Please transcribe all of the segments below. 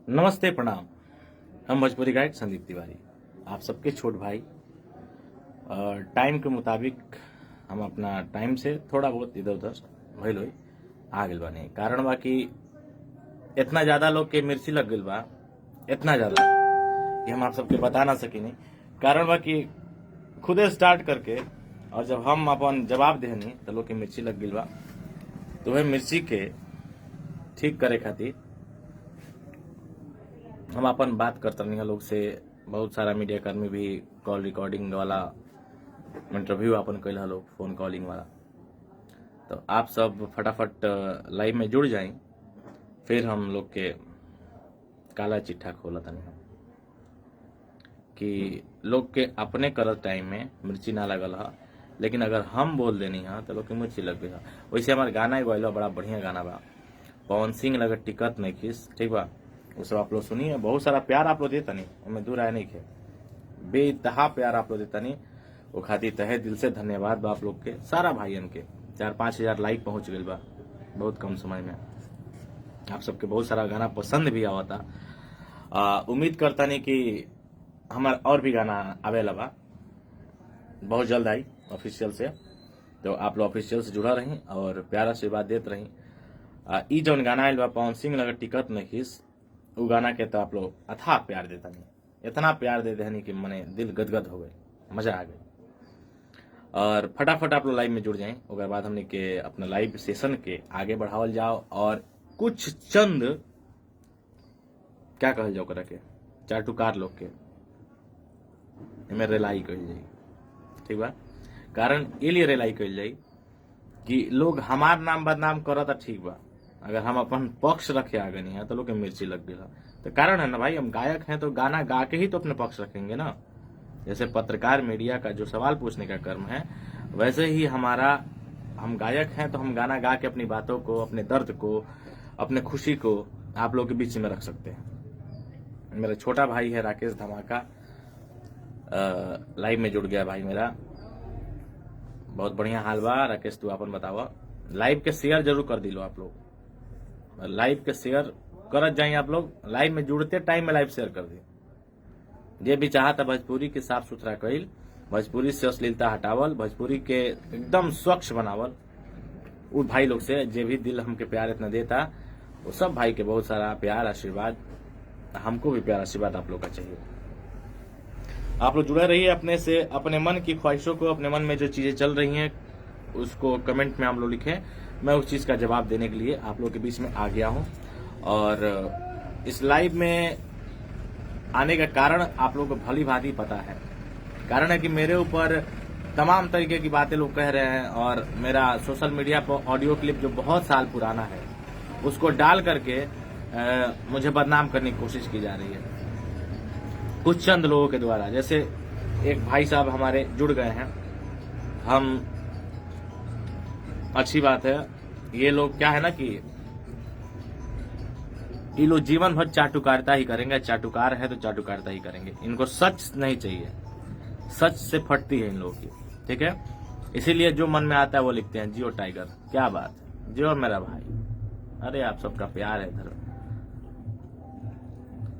नमस्ते प्रणाम। हम भोजपुरी गायक संदीप तिवारी, आप सबके छोट भाई। टाइम के मुताबिक हम अपना टाइम से थोड़ा बहुत इधर उधर भइल होई आ गइल बानी। कारण बा कि इतना ज्यादा लोग के मिर्ची लग गइल बा, इतना ज्यादा कि हम आप सबके बता ना सकिनी। कारण बा कि खुदे स्टार्ट करके और जब हम अपन जवाब देहनी तो लोग के मिर्ची लग गइल बा। तो वह मिर्ची के ठीक करे खातिर हम अपन बात करतनी लोग से। बहुत सारा मीडिया कर्मी भी कॉल रिकॉर्डिंग वाला इंटरव्यू अपन कैल लोग, फोन कॉलिंग वाला। तो आप सब फटाफट लाइव में जुड़ जाएं, फिर हम लोग के काला चिट्ठा खोला तनी हम कि लोग के अपने करत टाइम में मिर्ची ना लगल है, लेकिन अगर हम बोल देनी है तो लोग के मिर्ची लग गई है। वैसे हमारे गाना एगो आइल बा, बड़ा बढ़िया गाना बा, पवन सिंह लगे टिकट नहीं खीस, ठीक बा। वो सब आप लोग सुनिए, बहुत सारा प्यार आप लोग देता नहीं, हमें दूर आए नहीं खे, बेतहा प्यार आप लोग देता नहीं। वो खातिर तहे दिल से धन्यवाद बा आप लोग के, सारा भाईयन के। 4-5 हजार लाइक पहुंच गई बा बहुत कम समय में। आप सबके बहुत सारा गाना पसंद भी आवता। उम्मीद करता नहीं कि हमारा और भी गाना आवेला बा, बहुत जल्द आई ऑफिशियल से। तो आप लोग ऑफिशियल से जुड़ा रही और प्यार आशीर्वाद देते रही। ई जौन गाना आयल बा पवन सिंह लगे टिकट नहीं खीस, उ गाना के तो आप लोग अथाह प्यार देता नहीं, इतना प्यार दे देनी कि मने दिल गदगद हो गए, मजा आ गई। और फटाफट आप लोग लाइव में जुड़ जाएं। उसके बाद हमने के अपना लाइव सेशन के आगे बढ़ावल जाओ और कुछ चंद क्या कहल जाओ करा के चाटुकार लोग के एमे रेलाई कही जाई, ठीक बा। कारण ये लिए रेलाई कही जाई कि लोग हमार नाम बदनाम करता, ठीक बा। अगर हम अपन पक्ष रखे आगे नहीं है तो लोग के मिर्ची लग गई। तो कारण है ना भाई, हम गायक हैं तो गाना गा के ही तो अपने पक्ष रखेंगे ना। जैसे पत्रकार मीडिया का जो सवाल पूछने का कर्म है, वैसे ही हमारा, हम गायक हैं तो हम गाना गा के अपनी बातों को, अपने दर्द को, अपने खुशी को आप लोग के बीच में रख सकते हैं। मेरा छोटा भाई है राकेश धमाका, लाइव में जुड़ गया भाई मेरा, बहुत बढ़िया हाल बा। राकेश तू अपन बतावा। लाइव के शेयर जरूर कर दिलो आप लोग, लाइव के शेयर करत जाइए आप लोग। लाइव में जुड़ते टाइम में लाइव शेयर कर दी। ये भी चाहता भोजपुरी के साफ सुथरा कईल, भोजपुरी से अश्लीलता हटावल, भोजपुरी के एकदम स्वच्छ बनावल। उ भाई लोग से जे भी दिल हमके प्यार इतना देता, वो सब भाई के बहुत सारा प्यार आशीर्वाद, हमको भी प्यार आशीर्वाद आप लोग का चाहिए। आप लोग जुड़े रहिए अपने से, अपने मन की ख्वाहिशों को, अपने मन में जो चीजें चल रही हैं उसको कमेंट में आप लोग लिखें। मैं उस चीज का जवाब देने के लिए आप लोग के बीच में आ गया हूं। और इस लाइव में आने का कारण आप लोग को भली भांति पता है। कारण है कि मेरे ऊपर तमाम तरीके की बातें लोग कह रहे हैं और मेरा सोशल मीडिया पर ऑडियो क्लिप जो बहुत साल पुराना है उसको डाल करके मुझे बदनाम करने की कोशिश की जा रही है कुछ चंद लोगों के द्वारा। जैसे एक भाई साहब हमारे जुड़ गए हैं, हम, अच्छी बात है। ये लोग क्या है ना कि ये लोग जीवन भर चाटुकारिता ही करेंगे, चाटुकार है तो चाटुकारिता ही करेंगे। इनको सच नहीं चाहिए, सच से फटती है इन लोगों की, ठीक है। इसीलिए जो मन में आता है वो लिखते हैं। जियो टाइगर, क्या बात, जियो मेरा भाई। अरे आप सबका प्यार है इधर।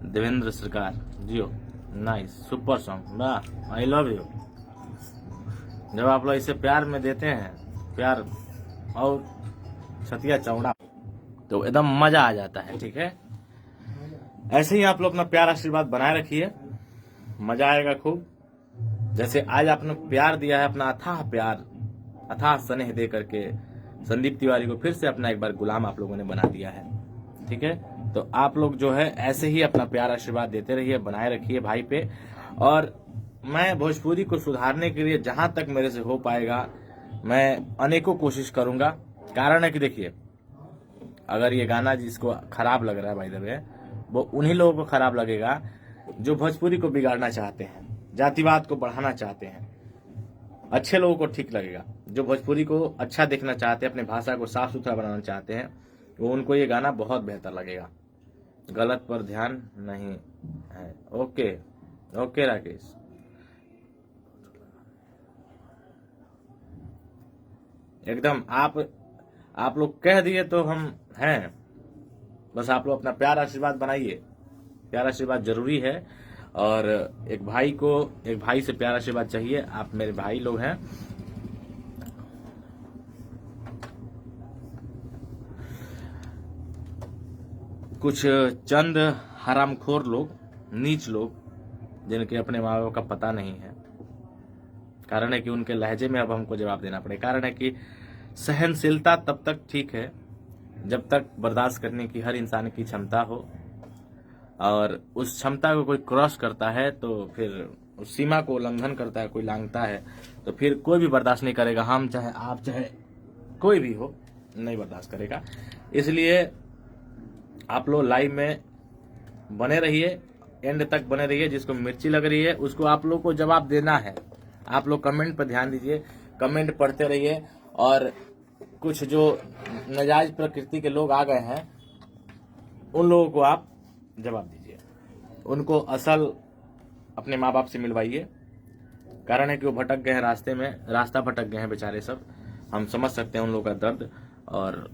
देवेंद्र सरकार, जियो, नाइस, सुपर सॉन्ग, वाह, आई लव यू। जब आप लोग इसे प्यार में देते हैं, प्यार और सतिया चौड़ा, तो एकदम मजा आ जाता है, ठीक है। ऐसे ही आप लोग अपना प्यार आशीर्वाद बनाए रखिए, मजा आएगा खूब। जैसे आज आपने प्यार दिया है, अपना अथाह प्यार, अथाह स्नेह दे करके संदीप तिवारी को फिर से अपना एक बार गुलाम आप लोगों ने बना दिया है, ठीक है। तो आप लोग जो है ऐसे ही अपना प्यार आशीर्वाद देते रहिए, बनाए रखिए भाई पे। और मैं भोजपुरी को सुधारने के लिए जहां तक मेरे से हो पाएगा मैं अनेकों कोशिश करूंगा। कारण है कि देखिए, अगर ये गाना जिसको खराब लग रहा है भाई दबे, वो उन्हीं लोगों को खराब लगेगा जो भोजपुरी को बिगाड़ना चाहते हैं, जातिवाद को बढ़ाना चाहते हैं। अच्छे लोगों को ठीक लगेगा, जो भोजपुरी को अच्छा देखना चाहते हैं, अपने भाषा को साफ सुथरा बनाना चाहते हैं, वो उनको ये गाना बहुत बेहतर लगेगा। गलत पर ध्यान नहीं है। ओके ओके राकेश, एकदम आप लोग कह दिए तो हम हैं। बस आप लोग अपना प्यार आशीर्वाद बनाइए, प्यार आशीर्वाद जरूरी है, और एक भाई से प्यार आशीर्वाद चाहिए। आप मेरे भाई लोग हैं। कुछ चंद हरामखोर लोग, नीच लोग, जिनके अपने माँ बाप का पता नहीं है। कारण है कि उनके लहजे में अब हमको जवाब देना पड़े। कारण है कि सहनशीलता तब तक ठीक है जब तक बर्दाश्त करने की हर इंसान की क्षमता हो, और उस क्षमता को कोई क्रॉस करता है तो फिर उस सीमा को उल्लंघन करता है, कोई लांघता है, तो फिर कोई भी बर्दाश्त नहीं करेगा। हम चाहे आप चाहे कोई भी हो, नहीं बर्दाश्त करेगा। इसलिए आप लोग लाइव में बने रहिए, एंड तक बने रहिए। जिसको मिर्ची लग रही है उसको आप लोग को जवाब देना है। आप लोग कमेंट पर ध्यान दीजिए, कमेंट पढ़ते रहिए, और कुछ जो नाजायज प्रकृति के लोग आ गए हैं उन लोगों को आप जवाब दीजिए, उनको असल अपने माँ बाप से मिलवाइए। कारण है कि वो भटक गए हैं रास्ते में, रास्ता भटक गए हैं बेचारे सब। हम समझ सकते हैं उन लोगों का दर्द, और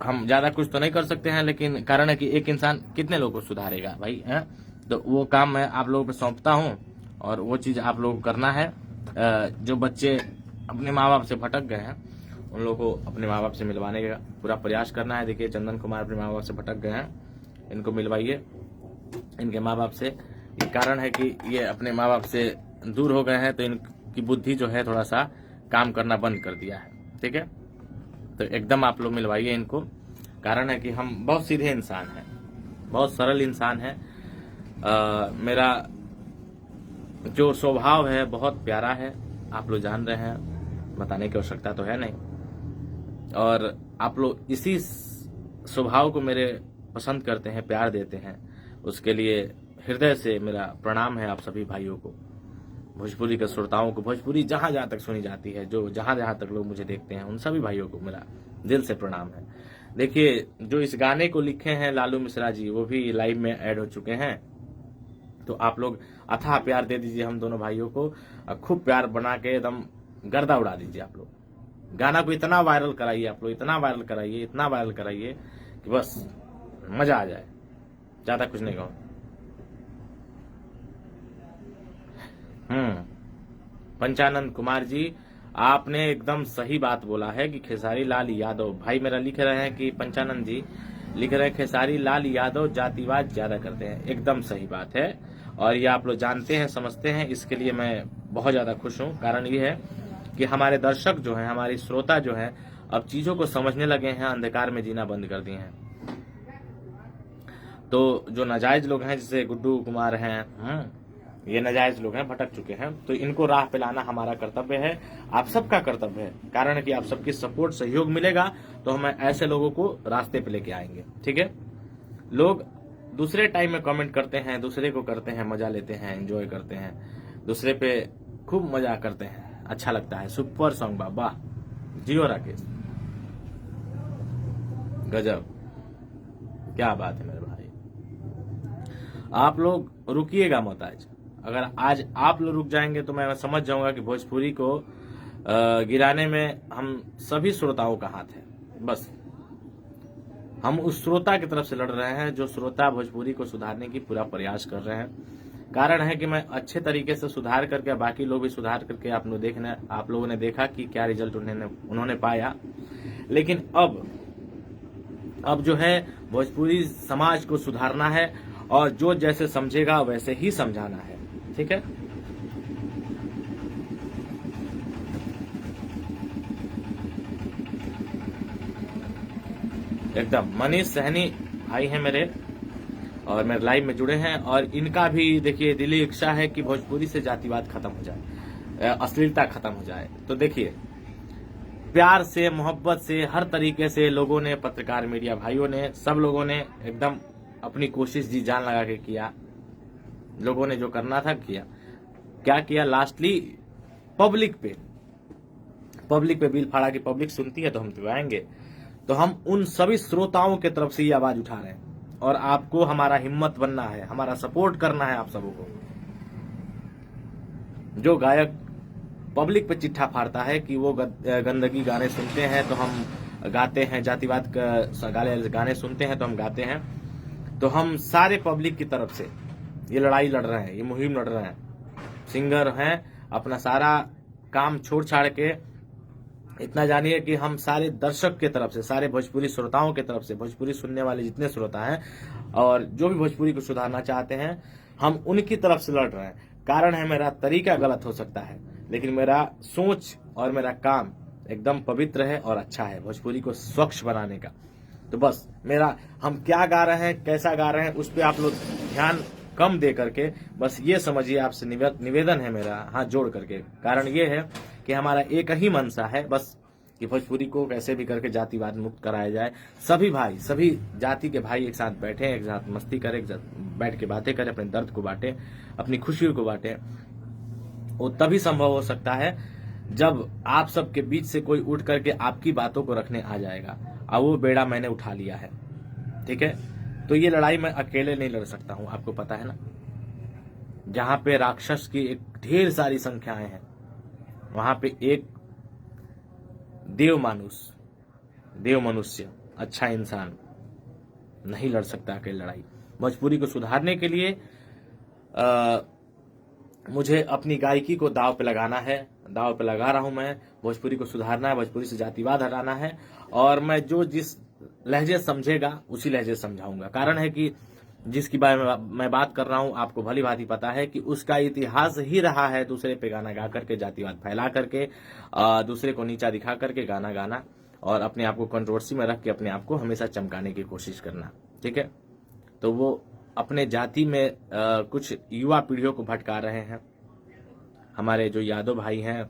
हम ज्यादा कुछ तो नहीं कर सकते हैं, लेकिन कारण है कि एक इंसान कितने लोगों को सुधारेगा भाई, है? तो वो काम मैं आप लोगों पे सौंपता हूँ, और वो चीज आप लोगों को करना है। जो बच्चे अपने माँ बाप से भटक गए हैं उन लोगों को अपने माँ बाप से मिलवाने का पूरा प्रयास करना है। देखिए चंदन कुमार अपने माँ बाप से भटक गए हैं, इनको मिलवाइए इनके माँ बाप से। ये कारण है कि ये अपने माँ बाप से दूर हो गए हैं, तो इनकी बुद्धि जो है थोड़ा सा काम करना बंद कर दिया है। ठीक है, तो एकदम आप लोग मिलवाइए इनको। कारण है कि हम बहुत सीधे इंसान हैं, बहुत सरल इंसान हैं। मेरा जो स्वभाव है बहुत प्यारा है, आप लोग जान रहे हैं, बताने की आवश्यकता तो है नहीं। और आप लोग इसी स्वभाव को मेरे पसंद करते हैं, प्यार देते हैं, उसके लिए हृदय से मेरा प्रणाम है आप सभी भाइयों को, भोजपुरी के श्रोताओं को। भोजपुरी जहां जहां तक सुनी जाती है, जो जहां जहां तक लोग मुझे देखते हैं, उन सभी भाइयों को मेरा दिल से प्रणाम है। देखिए जो इस गाने को लिखे हैं लालू मिश्रा जी, वो भी लाइव में ऐड हो चुके हैं। तो आप लोग अथाह प्यार दे दीजिए हम दोनों भाइयों को, खूब प्यार बना के एकदम गर्दा उड़ा दीजिए। आप लोग गाना को इतना वायरल कराइए, आप लोग इतना वायरल कराइए, इतना वायरल कराइए कि बस मजा आ जाए। ज्यादा कुछ नहीं कहूं। पंचानंद कुमार जी, आपने एकदम सही बात बोला है कि खेसारी लाल यादव, भाई मेरा लिख रहे हैं कि पंचानंद जी लिख रहे हैं खेसारी लाल यादव जातिवाद ज्यादा करते हैं। एकदम सही बात है, और ये आप लोग जानते हैं, समझते हैं। इसके लिए मैं बहुत ज्यादा खुश हूं। कारण ये है कि हमारे दर्शक जो हैं, हमारे श्रोता जो हैं, अब चीजों को समझने लगे हैं, अंधकार में जीना बंद कर दिए हैं। तो जो नाजायज लोग हैं, जैसे गुड्डू कुमार हैं, ये नाजायज लोग हैं, भटक चुके हैं, तो इनको राह पे लाना हमारा कर्तव्य है, आप सबका कर्तव्य है। कारण है कि आप सबकी सपोर्ट, सहयोग मिलेगा तो हम ऐसे लोगों को रास्ते पे लेके आएंगे। ठीक है, लोग दूसरे टाइम में कमेंट करते हैं, दूसरे को करते हैं, मजा लेते हैं, एंजॉय करते हैं, दूसरे पे खूब मजा करते हैं, अच्छा लगता है। सुपर सॉन्ग बाबा, जियो राकेश, गजब, क्या बात है मेरे भाई। आप लोग रुकिएगा मत। अगर आज आप लोग रुक जाएंगे तो मैं समझ जाऊंगा कि भोजपुरी को गिराने में हम सभी श्रोताओं का हाथ है। बस हम उस श्रोता की तरफ से लड़ रहे हैं जो श्रोता भोजपुरी को सुधारने की पूरा प्रयास कर रहे हैं। कारण है कि मैं अच्छे तरीके से सुधार करके, बाकी लोग भी सुधार करके आप लोगों ने देखा कि क्या रिजल्ट उन्होंने पाया। लेकिन अब जो है भोजपुरी समाज को सुधारना है, और जो जैसे समझेगा वैसे ही समझाना है। ठीक है, एकदम। मनीष सहनी भाई हैं मेरे, और मेरे लाइव में जुड़े हैं, और इनका भी देखिए दिली इच्छा है कि भोजपुरी से जातिवाद खत्म हो जाए, अश्लीलता खत्म हो जाए। तो देखिए प्यार से, मोहब्बत से, हर तरीके से लोगों ने, पत्रकार मीडिया भाइयों ने, सब लोगों ने एकदम अपनी कोशिश जी जान लगा के किया। लोगों ने जो करना था किया। क्या किया? लास्टली पब्लिक पे बिल फाड़ा की पब्लिक सुनती है तो हम तो आएंगे। तो हम उन सभी श्रोताओं के तरफ से ये आवाज उठा रहे हैं, और आपको हमारा हिम्मत बनना है, हमारा सपोर्ट करना है आप सबों को। जो गायक पब्लिक पे चिट्ठा फाड़ता है कि वो गंदगी गाने सुनते हैं तो हम गाते हैं, जातिवाद गाने सुनते हैं तो हम गाते हैं, तो हम सारे पब्लिक की तरफ से ये लड़ाई लड़ रहे हैं, ये मुहिम लड़ रहे हैं। सिंगर हैं, अपना सारा काम छोड़ छाड़ के, इतना जानिए कि हम सारे दर्शक के तरफ से, सारे भोजपुरी श्रोताओं के तरफ से, भोजपुरी सुनने वाले जितने श्रोता हैं और जो भी भोजपुरी को सुधारना चाहते हैं, हम उनकी तरफ से लड़ रहे हैं। कारण है मेरा तरीका गलत हो सकता है, लेकिन मेरा सोच और मेरा काम एकदम पवित्र है और अच्छा है, भोजपुरी को स्वच्छ बनाने का। तो बस मेरा, हम क्या गा रहे हैं, कैसा गा रहे हैं, उस पर आप लोग ध्यान कम दे करके बस ये समझिए, आपसे निवेदन है मेरा हाथ जोड़ करके। कारण ये है कि हमारा एक ही मनसा है बस, कि भोजपुरी को कैसे भी करके जातिवाद मुक्त कराया जाए। सभी भाई, सभी जाति के भाई एक साथ बैठे, एक साथ मस्ती करें, एक साथ बैठ के बातें करें, अपने दर्द को बांटे, अपनी खुशियों को बांटे। वो तभी संभव हो सकता है जब आप सबके बीच से कोई उठ करके आपकी बातों को रखने आ जाएगा। और वो बेड़ा मैंने उठा लिया है, ठीक है। तो ये लड़ाई मैं अकेले नहीं लड़ सकता हूं, आपको पता है ना। जहां पे राक्षस की एक ढेर सारी संख्याएं हैं, वहां पे एक देव मनुष्य, अच्छा इंसान नहीं लड़ सकता अकेले लड़ाई। भोजपुरी को सुधारने के लिए मुझे अपनी गायकी को दांव पे लगाना है, दांव पे लगा रहा हूं मैं। भोजपुरी को सुधारना है, भोजपुरी से जातिवाद हटाना है, और मैं जो जिस लहजे समझेगा उसी लहजे समझाऊंगा। कारण है कि जिसकी बारे में मैं बात कर रहा हूं, आपको भली भांति पता है कि उसका इतिहास ही रहा है दूसरे पे गाना गा करके, जातिवाद फैला करके, दूसरे को नीचा दिखा करके गाना गाना, और अपने आप को कंट्रोवर्सी में रख के अपने आप को हमेशा चमकाने की कोशिश करना, ठीक है। तो वो अपने जाति में कुछ युवा पीढ़ियों को भटका रहे हैं। हमारे जो यादव भाई हैं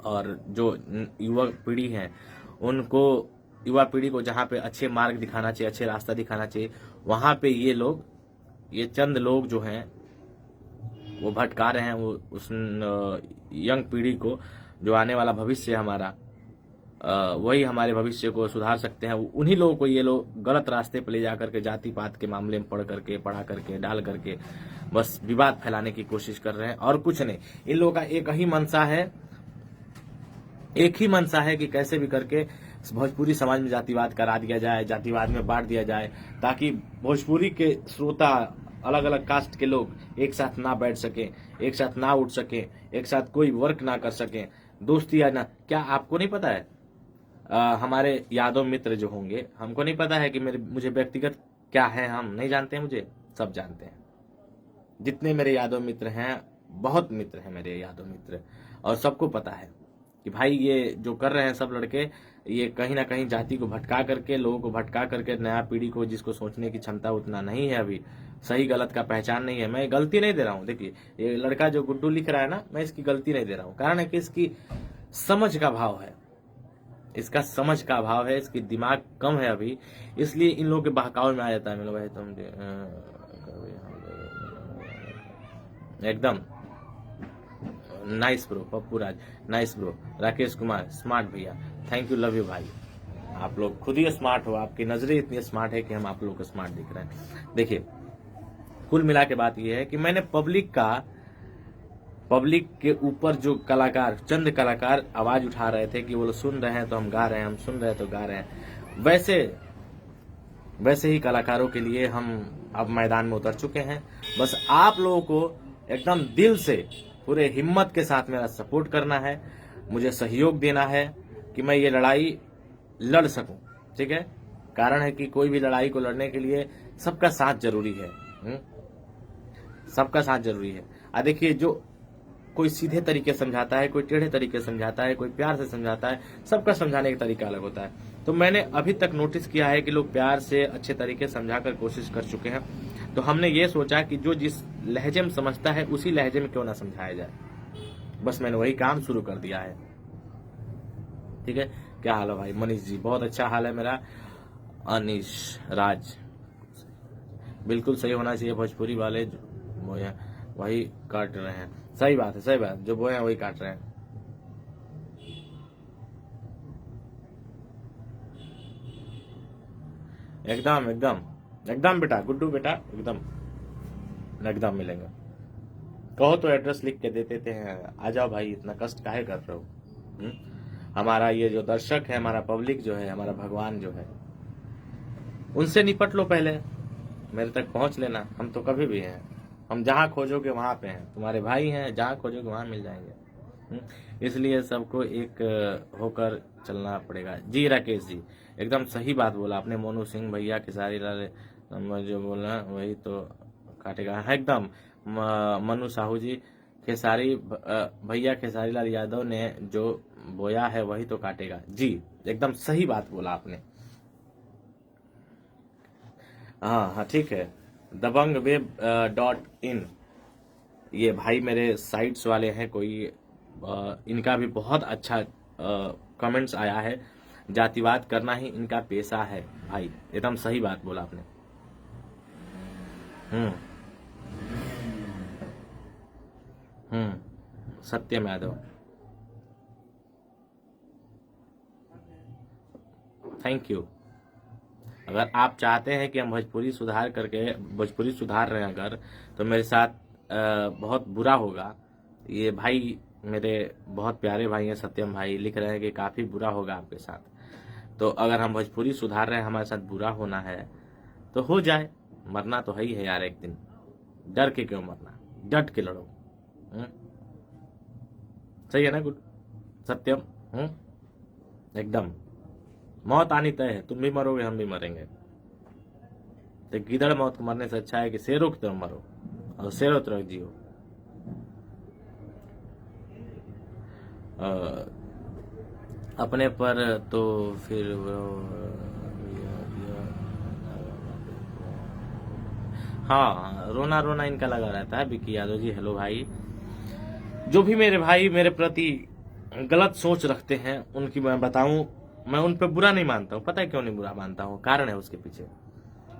और जो युवा पीढ़ी है, उनको, युवा पीढ़ी को जहाँ पे अच्छे मार्ग दिखाना चाहिए, अच्छे रास्ता दिखाना चाहिए, वहां पे ये लोग, ये चंद लोग जो हैं वो भटका रहे हैं। वो उस यंग पीढ़ी को, जो आने वाला भविष्य है हमारा, वही हमारे भविष्य को सुधार सकते हैं। उन्हीं लोगों को ये लोग गलत रास्ते पर ले जाकर के जाति पात के मामले में पढ़ा करके डाल करके बस विवाद फैलाने की कोशिश कर रहे हैं, और कुछ नहीं। इन लोगों का एक ही मनसा है कि कैसे भी करके भोजपुरी समाज में जातिवाद करा दिया जाए, जातिवाद में बांट दिया जाए, ताकि भोजपुरी के श्रोता, अलग अलग कास्ट के लोग एक साथ ना बैठ सके, एक साथ ना उठ सके, एक साथ कोई वर्क ना कर सके, दोस्ती या ना। क्या आपको नहीं पता है हमारे यादव मित्र जो होंगे, हमको नहीं पता है कि मुझे व्यक्तिगत क्या है, हम नहीं जानते हैं, मुझे सब जानते हैं। जितने मेरे यादव मित्र हैं, बहुत मित्र हैं मेरे यादव मित्र, और सबको पता है कि भाई ये जो कर रहे हैं सब लड़के, ये कहीं ना कहीं जाति को भटका करके, लोगों को भटका करके, नया पीढ़ी को, जिसको सोचने की क्षमता उतना नहीं है, अभी सही गलत का पहचान नहीं है। मैं गलती नहीं दे रहा हूँ, देखिए ये लड़का जो गुड्डू लिख रहा है ना, मैं इसकी गलती नहीं दे रहा हूँ। कारण है कि इसकी समझ का अभाव है, इसका समझ का अभाव है, इसकी दिमाग कम है अभी, इसलिए इन लोगों के बहकाव में आ जाता है। मेरे भाई तुम एकदम nice bro, Pappu Raj nice bro, Rakesh Kumar smart भैया, थैंक यू, लव यू भाई। आप लोग खुद ही स्मार्ट हो, आपकी नजरें इतनी स्मार्ट है कि हम आप लोग को स्मार्ट दिख रहे हैं। देखिए कुल मिला के बात यह है कि मैंने पब्लिक के ऊपर जो कलाकार, चंद कलाकार आवाज उठा रहे थे कि वो लोग सुन रहे हैं तो हम गा रहे हैं, हम सुन रहे हैं तो गा रहे हैं, वैसे ही कलाकारों के लिए हम अब मैदान में उतर चुके हैं। बस आप लोगों को एकदम दिल से, पूरे हिम्मत के साथ मेरा सपोर्ट करना है, मुझे सहयोग देना है कि मैं ये लड़ाई लड़ सकूं, ठीक है। कारण है कि कोई भी लड़ाई को लड़ने के लिए सबका साथ जरूरी है, सबका साथ जरूरी है। देखिए, जो कोई सीधे तरीके समझाता है, कोई टेढ़े तरीके समझाता है, कोई प्यार से समझाता है, सबका समझाने का तरीका अलग होता है। तो मैंने अभी तक नोटिस किया है कि लोग प्यार से, अच्छे तरीके समझाकर कोशिश कर चुके हैं। तो हमने ये सोचा कि जो जिस लहजे में समझता है उसी लहजे में क्यों ना समझाया जाए। बस मैंने वही काम शुरू कर दिया है, ठीक है। क्या हाल है भाई? मनीष जी बहुत अच्छा हाल है मेरा। अनिश राज, बिल्कुल सही होना चाहिए, भोजपुरी वाले वही काट रहे हैं। सही बात है, सही बात, जो बोए हैं वही काट रहे हैं। एकदम एकदम एकदम बेटा, गुड्डू बेटा, एकदम मिलेंगे। कहो तो एड्रेस लिख के देते थे, आ जाओ भाई, इतना कष्ट काहे कर रहे हो। हमारा ये जो दर्शक है, हमारा पब्लिक जो है, हमारा भगवान जो है, उनसे निपट लो पहले, मेरे तक पहुंच लेना, हम तो कभी भी हैं, हम जहाँ खोजोगे वहाँ पे हैं, तुम्हारे भाई हैं, जहाँ खोजोगे वहाँ मिल जाएंगे। इसलिए सबको एक होकर चलना पड़ेगा। जी राकेश जी, एकदम सही बात बोला आपने। मोनू सिंह भैया खेसारी लाल जो बोला वही तो काटेगा, हाँ, एकदम। मनु साहू जी, खेसारी भैया खेसारी लाल यादव ने जो बोया है वही तो काटेगा। जी एकदम सही बात बोला आपने। हाँ हाँ ठीक है। दबंगवेब.in, ये भाई मेरे साइट्स वाले हैं कोई, इनका भी बहुत अच्छा कमेंट्स आया है। जातिवाद करना ही इनका पेशा है। भाई एकदम सही बात बोला आपने। सत्यम यादव, थैंक यू। अगर आप चाहते हैं कि हम भोजपुरी सुधार करके भोजपुरी सुधार रहे हैं अगर, तो मेरे साथ बहुत बुरा होगा। ये भाई मेरे बहुत प्यारे भाई हैं, सत्यम भाई लिख रहे हैं कि काफ़ी बुरा होगा आपके साथ। तो अगर हम भोजपुरी सुधार रहे हैं, हमारे साथ बुरा होना है तो हो जाए, मरना तो है ही है यार एक दिन, डर के क्यों मरना, डट के लड़ो। सही है ना गुड सत्यम? एकदम मौत आनी तय है, तुम भी मरोगे हम भी मरेंगे। तो गिदड़ मौत को मरने से अच्छा है कि शेरों की तरह मरो और शेरों तरह जियो। अपने पर तो फिर हाँ, रोना रोना इनका लगा रहता है। विकी यादव जी हेलो भाई। जो भी मेरे भाई मेरे प्रति गलत सोच रखते हैं उनकी मैं बताऊं, मैं उन पर बुरा नहीं मानता हूं। पता है क्यों नहीं बुरा मानता हूं? कारण है उसके पीछे,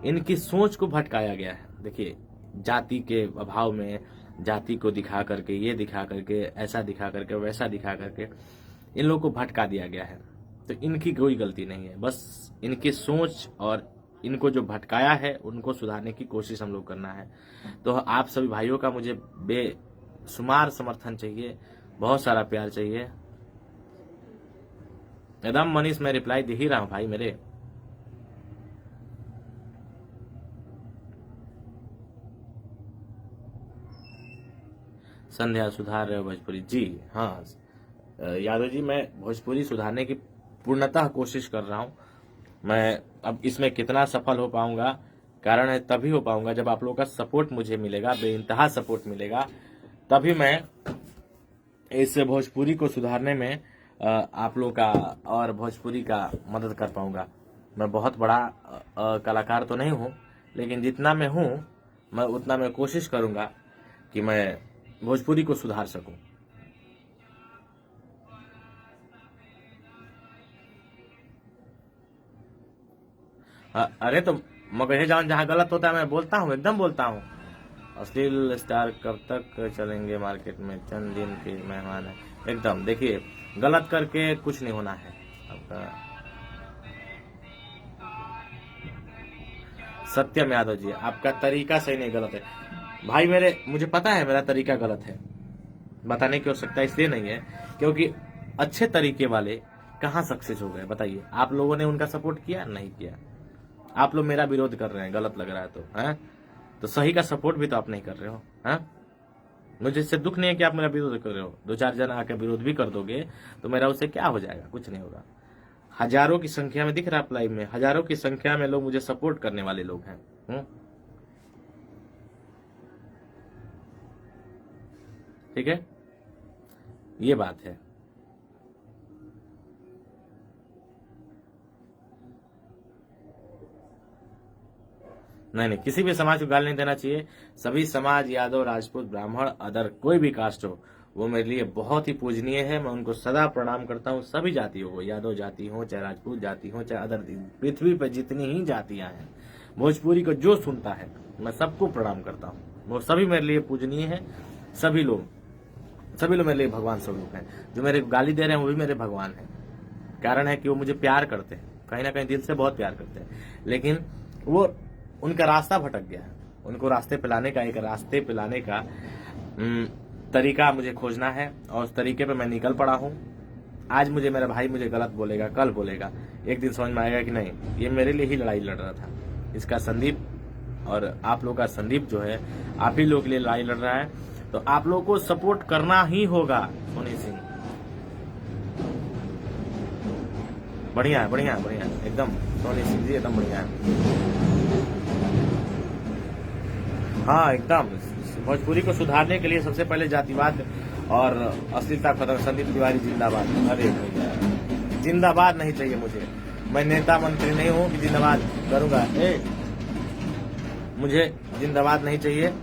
इनकी सोच को भटकाया गया है। देखिए, जाति के अभाव में जाति को दिखा करके, ये दिखा करके, ऐसा दिखा करके, वैसा दिखा करके इन लोगों को भटका दिया गया है। तो इनकी कोई गलती नहीं है, बस इनकी सोच और इनको जो भटकाया है उनको सुधारने की कोशिश हम लोग करना है। तो आप सभी भाइयों का मुझे बेशुमार समर्थन चाहिए, बहुत सारा प्यार चाहिए। एकदम मनीष, मैं रिप्लाई दे ही रहा हूं भाई मेरे। संध्या सुधार रहे हो भोजपुरी? जी हाँ यादव जी, मैं भोजपुरी सुधारने की पूर्णतः कोशिश कर रहा हूं। मैं अब इसमें कितना सफल हो पाऊंगा, कारण है तभी हो पाऊंगा जब आप लोगों का सपोर्ट मुझे मिलेगा, बेइंतहा सपोर्ट मिलेगा, तभी मैं इस भोजपुरी को सुधारने में आप लोगों का और भोजपुरी का मदद कर पाऊंगा। मैं बहुत बड़ा कलाकार तो नहीं हूं, लेकिन जितना मैं हूं मैं उतना मैं कोशिश करूंगा कि मैं भोजपुरी को सुधार सकूं। अरे तो मगहे जान, जहाँ गलत होता है मैं बोलता हूँ, एकदम बोलता हूँ। अश्लील स्टार कब तक चलेंगे मार्केट में, चंद दिन के मेहमान है। एकदम देखिए, गलत करके कुछ नहीं होना है आपका। सत्यम यादव जी, आपका तरीका सही नहीं, गलत है भाई मेरे। मुझे पता है मेरा तरीका गलत है, बताने की आवश्यकता इसलिए नहीं है क्योंकि अच्छे तरीके वाले कहाँ सक्सेस हो गए बताइए? आप लोगों ने उनका सपोर्ट किया? नहीं किया। आप लोग मेरा विरोध कर रहे हैं, गलत लग रहा है तो हैं? तो सही का सपोर्ट भी तो आप नहीं कर रहे हो। हैं? मुझे इससे दुख नहीं है कि आप मेरा विरोध कर रहे हो, दो चार जन आके विरोध भी कर दोगे तो मेरा उससे क्या हो जाएगा? कुछ नहीं होगा। हजारों की संख्या में दिख रहा है लाइव में, हजारों की संख्या में लोग मुझे सपोर्ट करने वाले लोग हैं। ठीक है, ये बात है। नहीं, किसी भी समाज को गाली नहीं देना चाहिए। सभी समाज, यादव, राजपूत, ब्राह्मण, अदर कोई भी कास्ट हो, वो मेरे लिए बहुत ही पूजनीय है। मैं उनको सदा प्रणाम करता हूँ, सभी जातियों को, यादव जाति हो, चाहे राजपूत जाति हो, चाहे अदर, पृथ्वी पर जितनी ही जातियां हैं, भोजपुरी को जो सुनता है मैं सबको प्रणाम करता हूँ। वो सभी मेरे लिए पूजनीय है। सभी लोग मेरे लिए भगवान स्वरूप हैं। जो मेरे गाली दे रहे हैं वो भी मेरे भगवान हैं। कारण है कि वो मुझे प्यार करते हैं, कहीं ना कहीं दिल से बहुत प्यार करते हैं, लेकिन वो उनका रास्ता भटक गया है। उनको रास्ते पे लाने का, एक रास्ते पे लाने का तरीका मुझे खोजना है और उस तरीके पे मैं निकल पड़ा हूँ। आज मुझे मेरा भाई मुझे गलत बोलेगा, कल बोलेगा, एक दिन समझ में आएगा कि नहीं, ये मेरे लिए ही लड़ाई लड़ रहा था। इसका संदीप और आप लोग का संदीप जो है आप ही लोग के लिए लड़ाई लड़ रहा है, तो आप लोग को सपोर्ट करना ही होगा। सोनी सिंह बढ़िया है, बढ़िया बढ़िया एकदम, सोनी सिंह जी एकदम बढ़िया है। हाँ एकदम, भोजपुरी को सुधारने के लिए सबसे पहले जातिवाद और अश्लीलता खत्म। संदीप तिवारी जिंदाबाद। अरे भैया जिंदाबाद नहीं चाहिए मुझे, मैं नेता मंत्री नहीं हूँ कि जिंदाबाद करूंगा। मुझे जिंदाबाद नहीं चाहिए,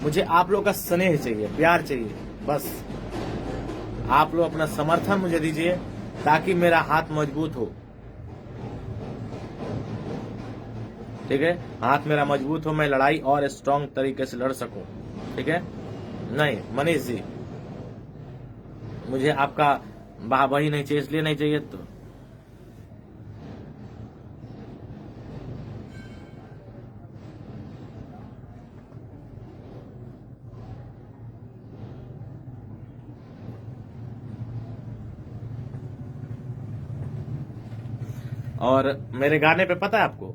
मुझे आप लोग का स्नेह चाहिए, प्यार चाहिए बस। आप लोग अपना समर्थन मुझे दीजिए ताकि मेरा हाथ मजबूत हो, ठीक है, हाथ मेरा मजबूत हो, मैं लड़ाई और स्ट्रांग तरीके से लड़ सकूं, ठीक है। नहीं मनीष जी, मुझे आपका वाहवाही नहीं चाहिए, इसलिए नहीं चाहिए तो और मेरे गाने पे पता है आपको,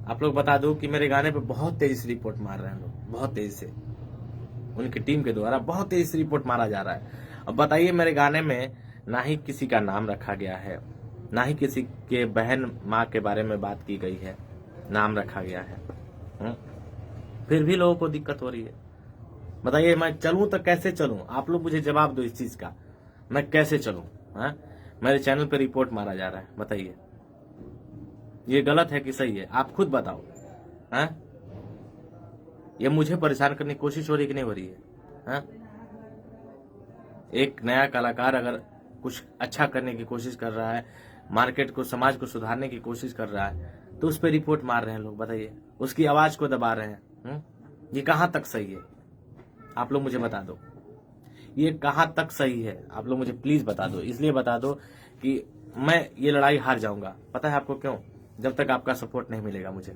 आप लोग बता दो कि मेरे गाने पे बहुत तेजी से रिपोर्ट मार रहे हैं लोग, बहुत तेजी से, उनकी टीम के द्वारा बहुत तेजी से रिपोर्ट मारा जा रहा है। अब बताइए, मेरे गाने में ना ही किसी का नाम रखा गया है, ना ही किसी के बहन माँ के बारे में बात की गई है, नाम रखा गया है, फिर भी लोगों को दिक्कत हो रही है। बताइए मैं चलूं तो कैसे चलूं? आप लोग मुझे जवाब दो इस चीज का, मैं कैसे चलूं? मेरे चैनल पे रिपोर्ट मारा जा रहा है, बताइए ये गलत है कि सही है? आप खुद बताओ। ये मुझे परेशान करने की कोशिश हो रही है कि नहीं हो रही है? एक नया कलाकार अगर कुछ अच्छा करने की कोशिश कर रहा है, मार्केट को, समाज को सुधारने की कोशिश कर रहा है, तो उस पर रिपोर्ट मार रहे हैं लोग। बताइए, उसकी आवाज को दबा रहे हैं। ये कहां तक सही है? आप लोग मुझे बता दो, ये कहां तक सही है? आप लोग मुझे प्लीज बता दो। इसलिए बता दो कि मैं ये लड़ाई हार जाऊंगा। पता है आपको क्यों? जब तक आपका सपोर्ट नहीं मिलेगा मुझे,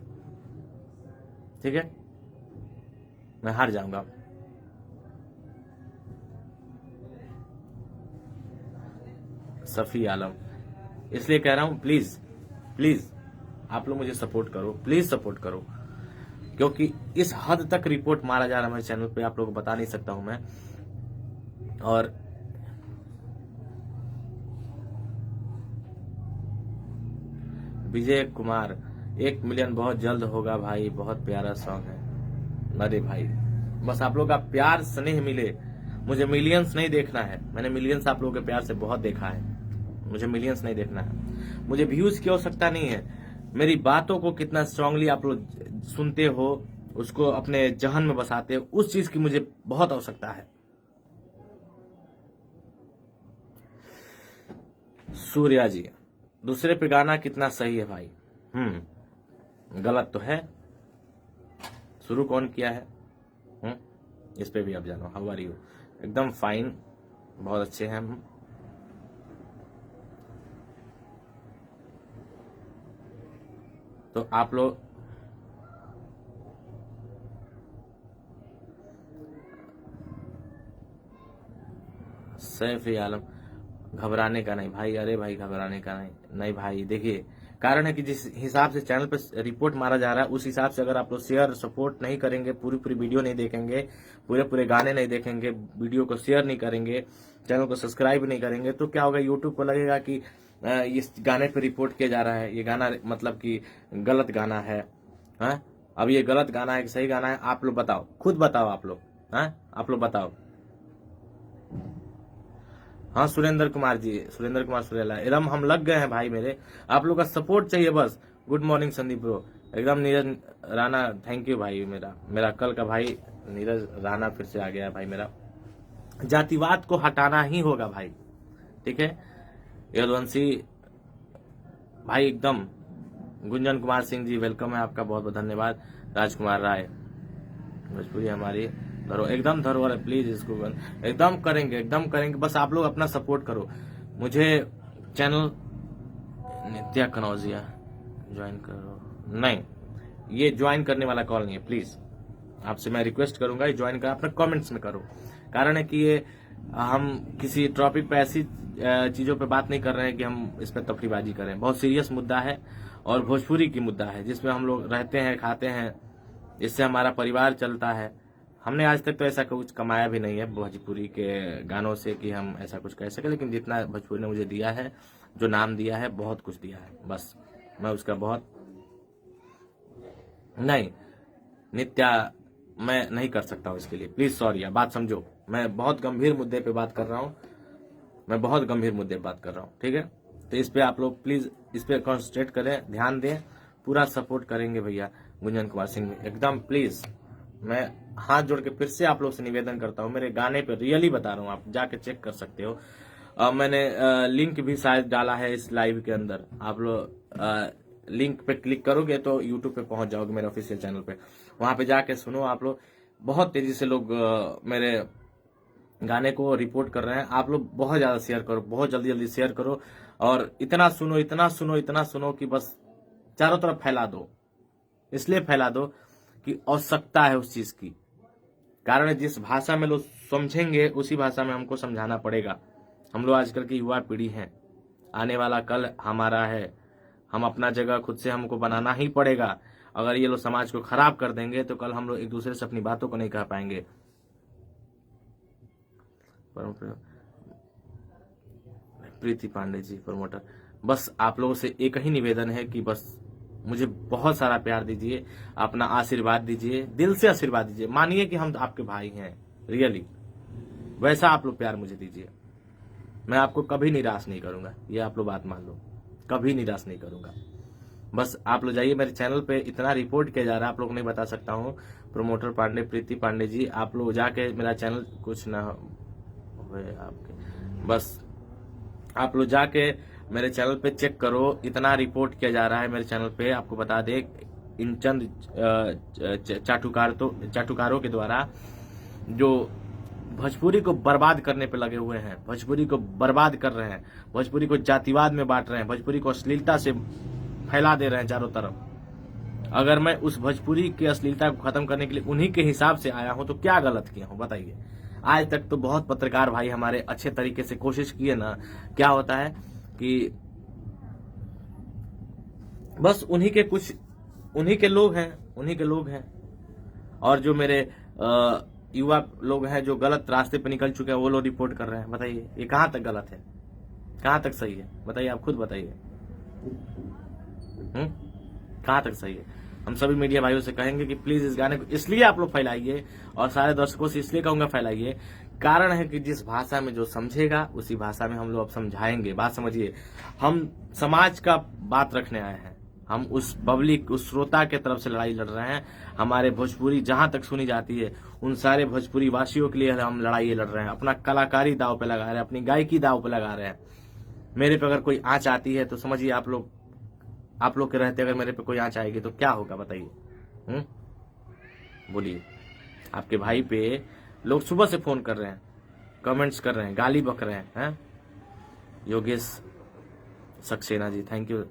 ठीक है, मैं हार जाऊंगा। सफी आलम, इसलिए कह रहा हूं प्लीज प्लीज आप लोग मुझे सपोर्ट करो, प्लीज सपोर्ट करो, क्योंकि इस हद तक रिपोर्ट मारा जा रहा है मेरे चैनल पे, आप लोगों को बता नहीं सकता हूं मैं। और विजय कुमार, 1 मिलियन बहुत जल्द होगा भाई, बहुत प्यारा सॉन्ग है। अरे भाई बस आप लोग का प्यार स्नेह मिले, मुझे मिलियंस नहीं देखना है। मैंने मिलियंस आप लोगों के प्यार से बहुत देखा है, मुझे मिलियंस नहीं देखना है। मुझे व्यूज की आवश्यकता नहीं है, मेरी बातों को कितना स्ट्रांगली आप लोग सुनते हो, उसको अपने जहन में बसाते हो, उस चीज की मुझे बहुत आवश्यकता है। सूर्या जी, दूसरे पे गाना कितना सही है भाई? गलत तो है। शुरू कौन किया है? इस पे भी आप जानो। How are you? एकदम फाइन, बहुत अच्छे हैं हम। तो आप लोग सैफ आलम, घबराने का नहीं भाई। अरे भाई घबराने का नहीं भाई। देखिए, कारण है कि जिस हिसाब से चैनल पे रिपोर्ट मारा जा रहा है, उस हिसाब से अगर आप लोग शेयर सपोर्ट नहीं करेंगे, पूरी वीडियो नहीं देखेंगे, पूरे गाने नहीं देखेंगे, वीडियो को शेयर नहीं करेंगे, चैनल को सब्सक्राइब नहीं करेंगे, तो क्या होगा? यूट्यूब को लगेगा कि इस गाने पे रिपोर्ट किया जा रहा है, ये गाना मतलब कि गलत गाना है। अब ये गलत गाना है कि सही गाना है? आप लोग बताओ, खुद बताओ आप लोग। आप लोग बताओ। हाँ सुरेंद्र कुमार जी, सुरेंद्र कुमार सुरेला, एकदम हम लग गए हैं भाई मेरे, आप लोग का सपोर्ट चाहिए बस। गुड मॉर्निंग संदीप ब्रो, एकदम। नीरज राणा, थैंक यू भाई। मेरा कल का भाई नीरज राणा फिर से आ गया भाई मेरा। जातिवाद को हटाना ही होगा भाई, ठीक है। यदुवंशी भाई एकदम। गुंजन कुमार सिंह जी वेलकम है आपका, बहुत बहुत धन्यवाद। राजकुमार राय, भोजपुरी हमारी एकदम धरोहर है, प्लीज इसको एकदम करेंगे। बस आप लोग अपना सपोर्ट करो मुझे। चैनल नित्या कनौजिया ज्वाइन करो, नहीं ये ज्वाइन करने वाला कॉल नहीं है, प्लीज आपसे मैं रिक्वेस्ट करूंगा, ये ज्वाइन कर अपने कमेंट्स में करो। कारण है कि ये हम किसी टॉपिक पे ऐसी चीजों पे बात नहीं कर रहे हैं कि हम इस पे तफरीबाजी करें। बहुत सीरियस मुद्दा है और भोजपुरी की मुद्दा है, जिसमें हम लोग रहते हैं, खाते हैं, इससे हमारा परिवार चलता है। हमने आज तक तो ऐसा कुछ कमाया भी नहीं है भोजपुरी के गानों से कि हम ऐसा कुछ कह सके, लेकिन जितना भोजपुरी ने मुझे दिया है, जो नाम दिया है, बहुत कुछ दिया है। बस मैं उसका बहुत नहीं, नित्या मैं नहीं कर सकता हूँ इसके लिए, प्लीज सॉरी, बात समझो। मैं बहुत गंभीर मुद्दे पे बात कर रहा हूँ, मैं बहुत गंभीर मुद्दे पे बात कर रहा हूँ, ठीक है। तो इस पे आप लोग प्लीज इस पे कॉन्सेंट्रेट करें, ध्यान दें, पूरा सपोर्ट करेंगे भैया गुंजन कुमार सिंह में, एकदम प्लीज। मैं हाथ जोड़ के फिर से आप लोग से निवेदन करता हूँ, मेरे गाने पे रियली बता रहा हूँ, आप जाके चेक कर सकते हो। मैंने लिंक भी शायद डाला है इस लाइव के अंदर, आप लोग लिंक पे क्लिक करोगे तो यूट्यूब पे पहुंच जाओगे मेरे ऑफिशियल चैनल पे, वहां पे जाके सुनो। आप लोग बहुत तेजी से लोग मेरे गाने को रिपोर्ट कर रहे हैं, आप लोग बहुत ज्यादा शेयर करो, बहुत जल्दी जल्दी शेयर करो, और इतना सुनो, इतना सुनो, इतना सुनो कि बस चारों तरफ फैला दो। इसलिए फैला दो कि आवश्यकता है उस चीज की, कारण जिस भाषा में लोग समझेंगे उसी भाषा में हमको समझाना पड़ेगा। हम लोग आजकल की युवा पीढ़ी हैं, आने वाला कल हमारा है, हम अपना जगह खुद से हमको बनाना ही पड़ेगा। अगर ये लोग समाज को खराब कर देंगे तो कल हम लोग एक दूसरे से अपनी बातों को नहीं कह पाएंगे। प्रीति पांडे जी प्रमोटर, बस आप लोगों से एक ही निवेदन है कि बस मुझे बहुत सारा प्यार दीजिए, अपना आशीर्वाद दीजिए, दिल से आशीर्वाद दीजिए, मानिए कि हम आपके भाई हैं, रियली वैसा आप लोग प्यार मुझे दीजिए। मैं आपको कभी निराश नहीं करूंगा, ये आप लोग बात मान लो, कभी निराश नहीं करूंगा। बस आप लोग जाइए मेरे चैनल पे, इतना रिपोर्ट किया जा रहा है, आप लोग नहीं बता सकता हूँ। प्रमोटर पांडे, प्रीति पांडे जी, आप लोग जाके मेरा चैनल कुछ ना हुए आपके, बस आप लोग जाके मेरे चैनल पे चेक करो, इतना रिपोर्ट किया जा रहा है मेरे चैनल पे। आपको बता दे, इन चंद चाटुकारों के द्वारा जो भोजपुरी को बर्बाद करने पे लगे हुए हैं, भोजपुरी को बर्बाद कर रहे हैं, भोजपुरी को जातिवाद में बांट रहे हैं, भोजपुरी को अश्लीलता से फैला दे रहे हैं चारों तरफ। अगर मैं उस भोजपुरी की अश्लीलता को खत्म करने के लिए उन्हीं के हिसाब से आया हूं तो क्या गलत किया हूं बताइए। आज तक तो बहुत पत्रकार भाई हमारे अच्छे तरीके से कोशिश किए ना, क्या होता है कि बस उन्हीं के लोग हैं, और जो मेरे युवा लोग हैं जो गलत रास्ते पे निकल चुके हैं वो लोग रिपोर्ट कर रहे हैं। बताइए ये कहां तक गलत है, कहां तक सही है, बताइए, आप खुद बताइए। कहां तक सही है। हम सभी मीडिया भाइयों से कहेंगे कि प्लीज इस गाने को इसलिए आप लोग फैलाइए, और सारे दर्शकों से इसलिए कहूंगा फैलाइए, कारण है कि जिस भाषा में जो समझेगा उसी भाषा में हम लोग अब समझाएंगे। बात समझिए, हम समाज का बात रखने आए हैं, हम उस पब्लिक, उस श्रोता के तरफ से लड़ाई लड़ रहे हैं। हमारे भोजपुरी जहां तक सुनी जाती है उन सारे भोजपुरी वासियों के लिए हम लड़ाई लड़ रहे हैं, अपना कलाकारी दाव पे लगा रहे हैं, अपनी गायकी दाव पे लगा रहे हैं। मेरे पे अगर कोई आंच आती है तो समझिए आप लोग के रहते अगर मेरे पे कोई आंच आएगी तो क्या होगा बताइए। बोलिए, आपके भाई पे लोग सुबह से फोन कर रहे हैं, कमेंट्स कर रहे हैं, गाली बक रहे हैं। Yogesh Saxena ji, thank you.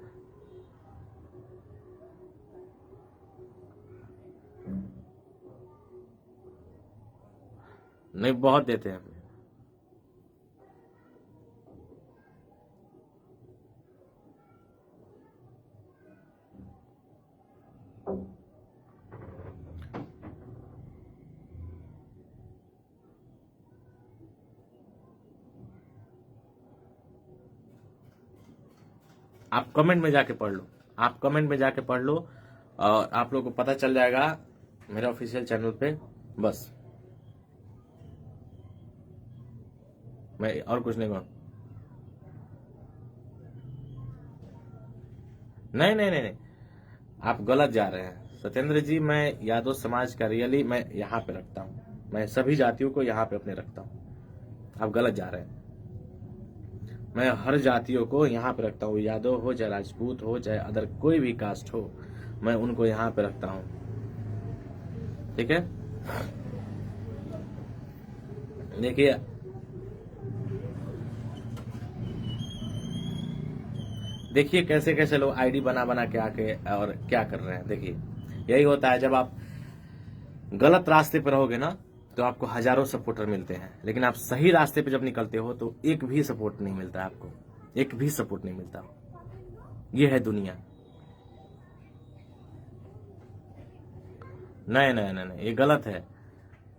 नहीं, बहुत देते हैं। आप कमेंट में जाके पढ़ लो, आप कमेंट में जाके पढ़ लो, और आप लोगों को पता चल जाएगा मेरे ऑफिशियल चैनल पे। बस मैं और कुछ नहीं कहूँ। नहीं नहीं नहीं नहीं, आप गलत जा रहे हैं सत्येंद्र जी। मैं यादव समाज का रियली मैं यहाँ पे रखता हूँ, मैं सभी जातियों को यहाँ पे अपने रखता हूँ। आप गलत जा रहे हैं, मैं हर जातियों को यहाँ पे रखता हूँ, यादव हो चाहे राजपूत हो चाहे अदर कोई भी कास्ट हो, मैं उनको यहाँ पे रखता हूँ, ठीक है। देखिए कैसे कैसे लोग आईडी बना बना के आके और क्या कर रहे हैं। देखिए यही होता है, जब आप गलत रास्ते पर रहोगे ना तो आपको हजारों सपोर्टर मिलते हैं, लेकिन आप सही रास्ते पे जब निकलते हो तो एक भी सपोर्ट नहीं मिलता आपको, एक भी सपोर्ट नहीं मिलता। ये है दुनिया। नहीं नहीं नहीं नहीं, ये गलत है।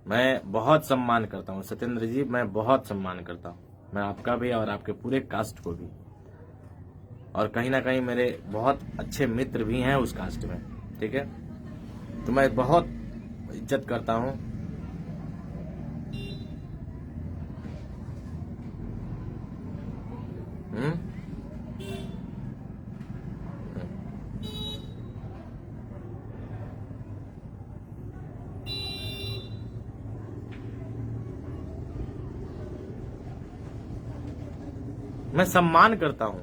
मैं बहुत सम्मान करता हूँ सत्येंद्र जी, मैं बहुत सम्मान करता हूँ, मैं आपका भी और आपके पूरे कास्ट को भी, और कहीं ना कहीं मेरे बहुत अच्छे मित्र भी हैं उस कास्ट में, ठीक है। तो मैं बहुत इज्जत करता हूँ। हम्म। मैं सम्मान करता हूँ,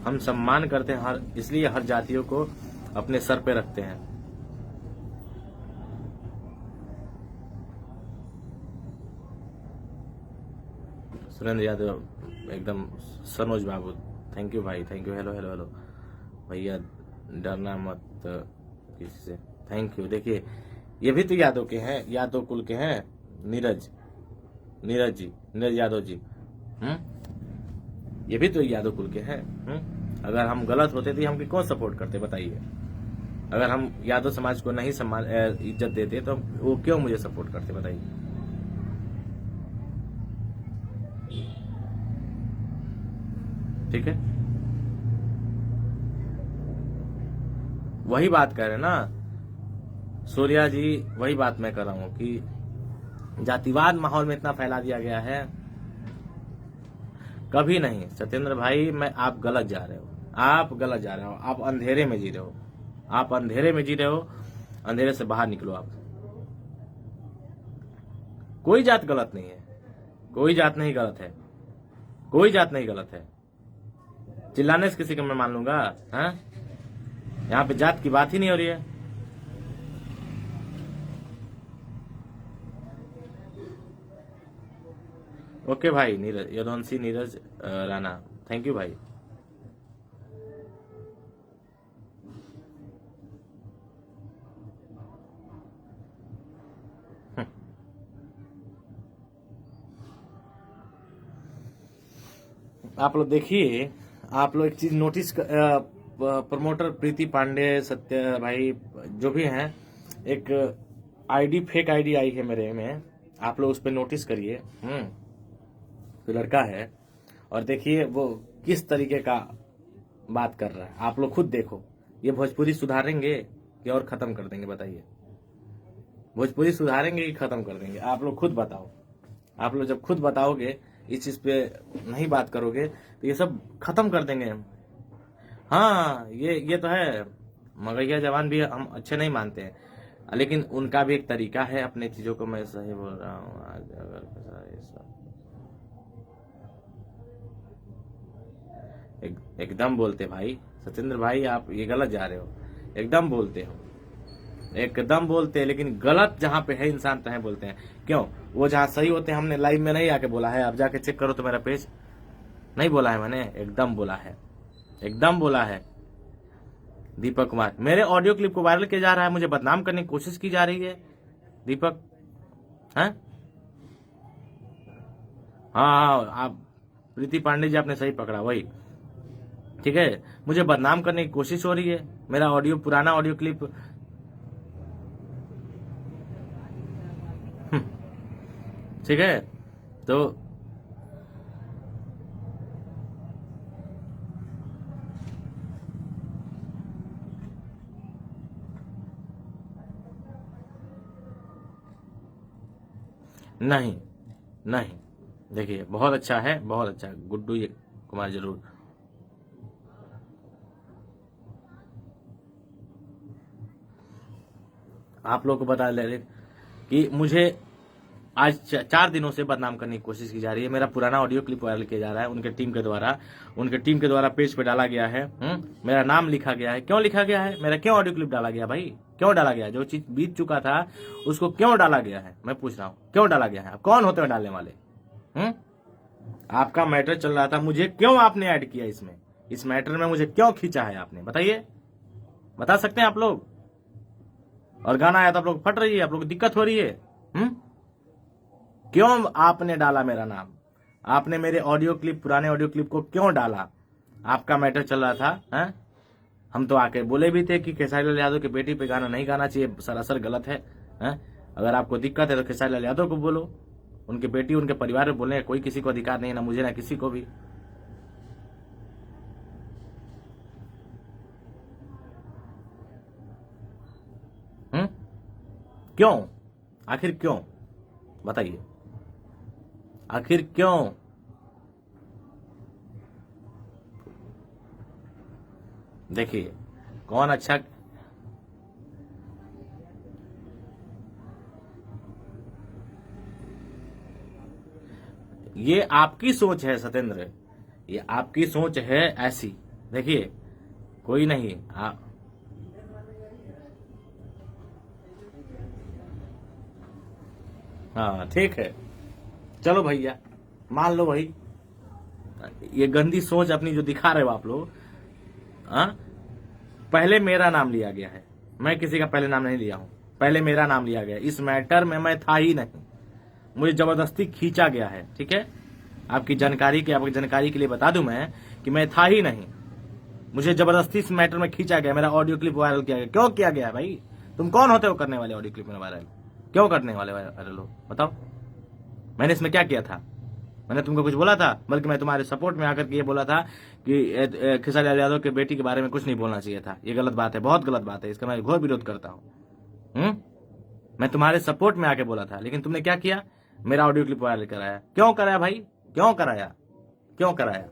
हम सम्मान करते हैं हर, इसलिए हर जातियों को अपने सर पे रखते हैं। सुरेंद्र यादव एकदम, सनोज बाबू थैंक यू भाई, thank you. Hello hello hello भैया, डरना मत किसी से, थैंक यू। देखिए ये भी तो यादव के हैं, यादव कुल के हैं, नीरज जी, नीरज यादव जी। ये भी तो यादव कुल के हैं। अगर हम गलत होते तो हम कौन सपोर्ट करते बताइए। अगर हम यादव समाज को नहीं सम्मान इज्जत देते तो वो क्यों मुझे सपोर्ट करते बताइए। ठीक है, वही बात कह रहे हैं ना सूर्या जी, वही बात मैं कर रहा हूं कि जातिवाद माहौल में इतना फैला दिया गया है। कभी नहीं सत्येंद्र भाई, मैं आप गलत जा रहे हो, आप गलत जा रहे हो, आप अंधेरे में जी रहे हो, आप अंधेरे में जी रहे हो, अंधेरे से बाहर निकलो आप। कोई जात गलत नहीं है, कोई जात नहीं गलत है, कोई जात नहीं गलत है। चिल्लाने से किसी को मैं मान लूंगा? हाँ, यहाँ पे जात की बात ही नहीं हो रही है। ओके भाई, नीरज यदुवंशी, नीरज राणा, थैंक यू भाई। आप लोग देखिए, आप लोग एक चीज नोटिस, प्रमोटर प्रीति पांडे, सत्य भाई जो भी हैं, एक आईडी, फेक आईडी आई है मेरे में, आप लोग उस पर नोटिस करिए। तो लड़का है और देखिए वो किस तरीके का बात कर रहा है, आप लोग खुद देखो। ये भोजपुरी सुधारेंगे कि और खत्म कर देंगे बताइए? भोजपुरी सुधारेंगे कि खत्म कर देंगे? आप लोग खुद बताओ। आप लोग जब खुद बताओगे, इस चीज पे नहीं बात करोगे तो ये सब खत्म कर देंगे हम। हाँ, ये तो है, मगैया जवान भी हम अच्छे नहीं मानते हैं, लेकिन उनका भी एक तरीका है अपने चीजों को, मैं सही बोल रहा हूँ आज अगर ये सब एकदम बोलते भाई सत्येंद्र भाई, आप ये गलत जा रहे हो, एकदम बोलते हो, एकदम बोलते हैं, लेकिन गलत जहां पे है इंसान तहाँ बोलते हैं। क्यों? वो जहां सही होते हैं हमने लाइव में नहीं आके बोला है, आप जाके चेक करो तो मेरा पेज, नहीं बोला है मैंने, एकदम बोला है, एकदम बोला है। दीपक कुमार, मेरे ऑडियो क्लिप को वायरल किया जा रहा है, मुझे बदनाम करने की कोशिश की जा रही है दीपक। हाँ हाँ, आप प्रीति पांडे जी आपने सही पकड़ा, वही ठीक है, मुझे बदनाम करने की कोशिश हो रही है, मेरा ऑडियो, पुराना ऑडियो क्लिप। ठीक है, तो नहीं नहीं, देखिए बहुत अच्छा है, बहुत अच्छा, गुड्डू कुमार जरूर। आप लोग को बता ले कि मुझे आज 4 दिनों से बदनाम करने की कोशिश की जा रही है, मेरा पुराना ऑडियो क्लिप वायरल किया जा रहा है उनके टीम के द्वारा पेज पे डाला गया है। मेरा नाम लिखा गया है, क्यों लिखा गया है? मेरा क्यों ऑडियो क्लिप डाला गया भाई? क्यों डाला गया? जो चीज बीत चुका था उसको क्यों डाला गया है, मैं पूछ रहा हूँ, क्यों डाला गया है? आप कौन होते हो डालने वाले? आपका मैटर चल रहा था, मुझे क्यों आपने ऐड किया इसमें? इस मैटर में मुझे क्यों खींचा है आपने, बताइए, बता सकते हैं आप लोग? और गाना आया तो आप लोग फट रही है, आप लोग दिक्कत हो रही है। क्यों आपने डाला मेरा नाम? आपने मेरे ऑडियो क्लिप, पुराने ऑडियो क्लिप को क्यों डाला? आपका मैटर चल रहा था, हम तो आके बोले भी थे कि खेसारी लाल यादव की बेटी पे गाना नहीं गाना चाहिए, सरासर गलत है, हैं? अगर आपको दिक्कत है तो खेसारी लाल यादव को बोलो, उनकी बेटी उनके परिवार में बोलने का कोई किसी को अधिकार नहीं है, ना मुझे ना किसी को भी। क्यों? आखिर क्यों? बताइए, आखिर क्यों? देखिए कौन अच्छा, ये आपकी सोच है सत्येंद्र, ये आपकी सोच है ऐसी। देखिए कोई नहीं, आप हाँ ठीक है, चलो भैया मान लो भाई, ये गंदी सोच अपनी जो दिखा रहे हो आप लोग, हाँ? पहले मेरा नाम लिया गया है, मैं किसी का पहले नाम नहीं लिया हूं, पहले मेरा नाम लिया गया। इस मैटर में मैं था ही नहीं, मुझे जबरदस्ती खींचा गया है, ठीक है? आपकी जानकारी के लिए बता दूं मैं कि मैं था ही नहीं, मुझे जबरदस्ती इस मैटर में खींचा गया, मेरा ऑडियो क्लिप वायरल किया गया। क्यों किया गया भाई? तुम कौन होते हो करने वाले ऑडियो क्लिप में वायरल? क्यों करने वाले वायरल हो, बताओ? मैंने इसमें क्या किया था? मैंने तुमको कुछ बोला था? बल्कि मैं तुम्हारे सपोर्ट में आकर के ये बोला था कि खेसारी लाल यादव के बेटी के बारे में कुछ नहीं बोलना चाहिए था, ये गलत बात है, बहुत गलत बात है, इसका मैं घोर विरोध करता हूँ। मैं तुम्हारे सपोर्ट में आके बोला था, लेकिन तुमने क्या किया? मेरा ऑडियो क्लिप वायरल कराया। क्यों कराया भाई? क्यों कराया? क्यों कराया?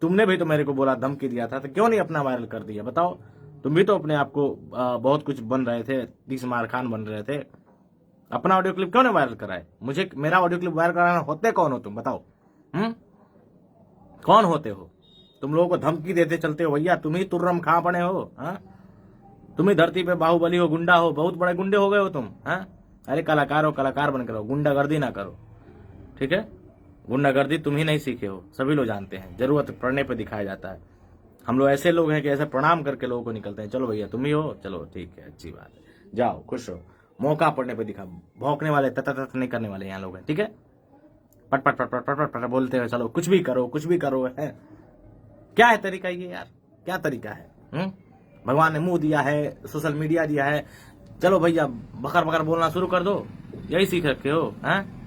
तुमने भी तो मेरे को बोला, धमकी दिया था, तो क्यों नहीं अपना वायरल कर दिया? बताओ। तुम भी तो अपने आप को बहुत कुछ बन रहे थे, 30 मार खान बन रहे थे, अपना ऑडियो क्लिप क्यों नहीं वायरल कराए? मुझे मेरा ऑडियो क्लिप वायरल कराना, होते कौन हो तुम, बताओ? कौन होते हो? तुम लोगों को धमकी देते चलते हो भैया, तुम ही तुर्रम खा पड़े हो, हाँ? तुम ही धरती पे बाहुबली हो, गुंडा हो, बहुत बड़े गुंडे हो गए हो तुम, हाँ? अरे कलाकार हो, कलाकार बनकर रहो, गुंडागर्दी ना करो, ठीक है? गुंडागर्दी तुम ही नहीं सीखे हो, सभी लोग जानते हैं, जरूरत पड़ने पे दिखाया जाता है। हम लोग ऐसे लोग हैं कि ऐसे प्रणाम करके लोगों को निकलते हैं। चलो भैया तुम ही हो, चलो ठीक है, अच्छी बात है, जाओ खुश रहो, मौका पड़ने पे दिखा। भौंकने वाले तत नहीं करने वाले यहाँ लोग हैं, ठीक है? पट पट पट पट पट पट पट बोलते हैं, चलो कुछ भी करो, कुछ भी करो, है क्या है तरीका ये यार? क्या तरीका है? भगवान ने मुंह दिया है, सोशल मीडिया दिया है, चलो भैया बकर बकर बोलना शुरू कर दो, यही सीख रखे हो, हैं?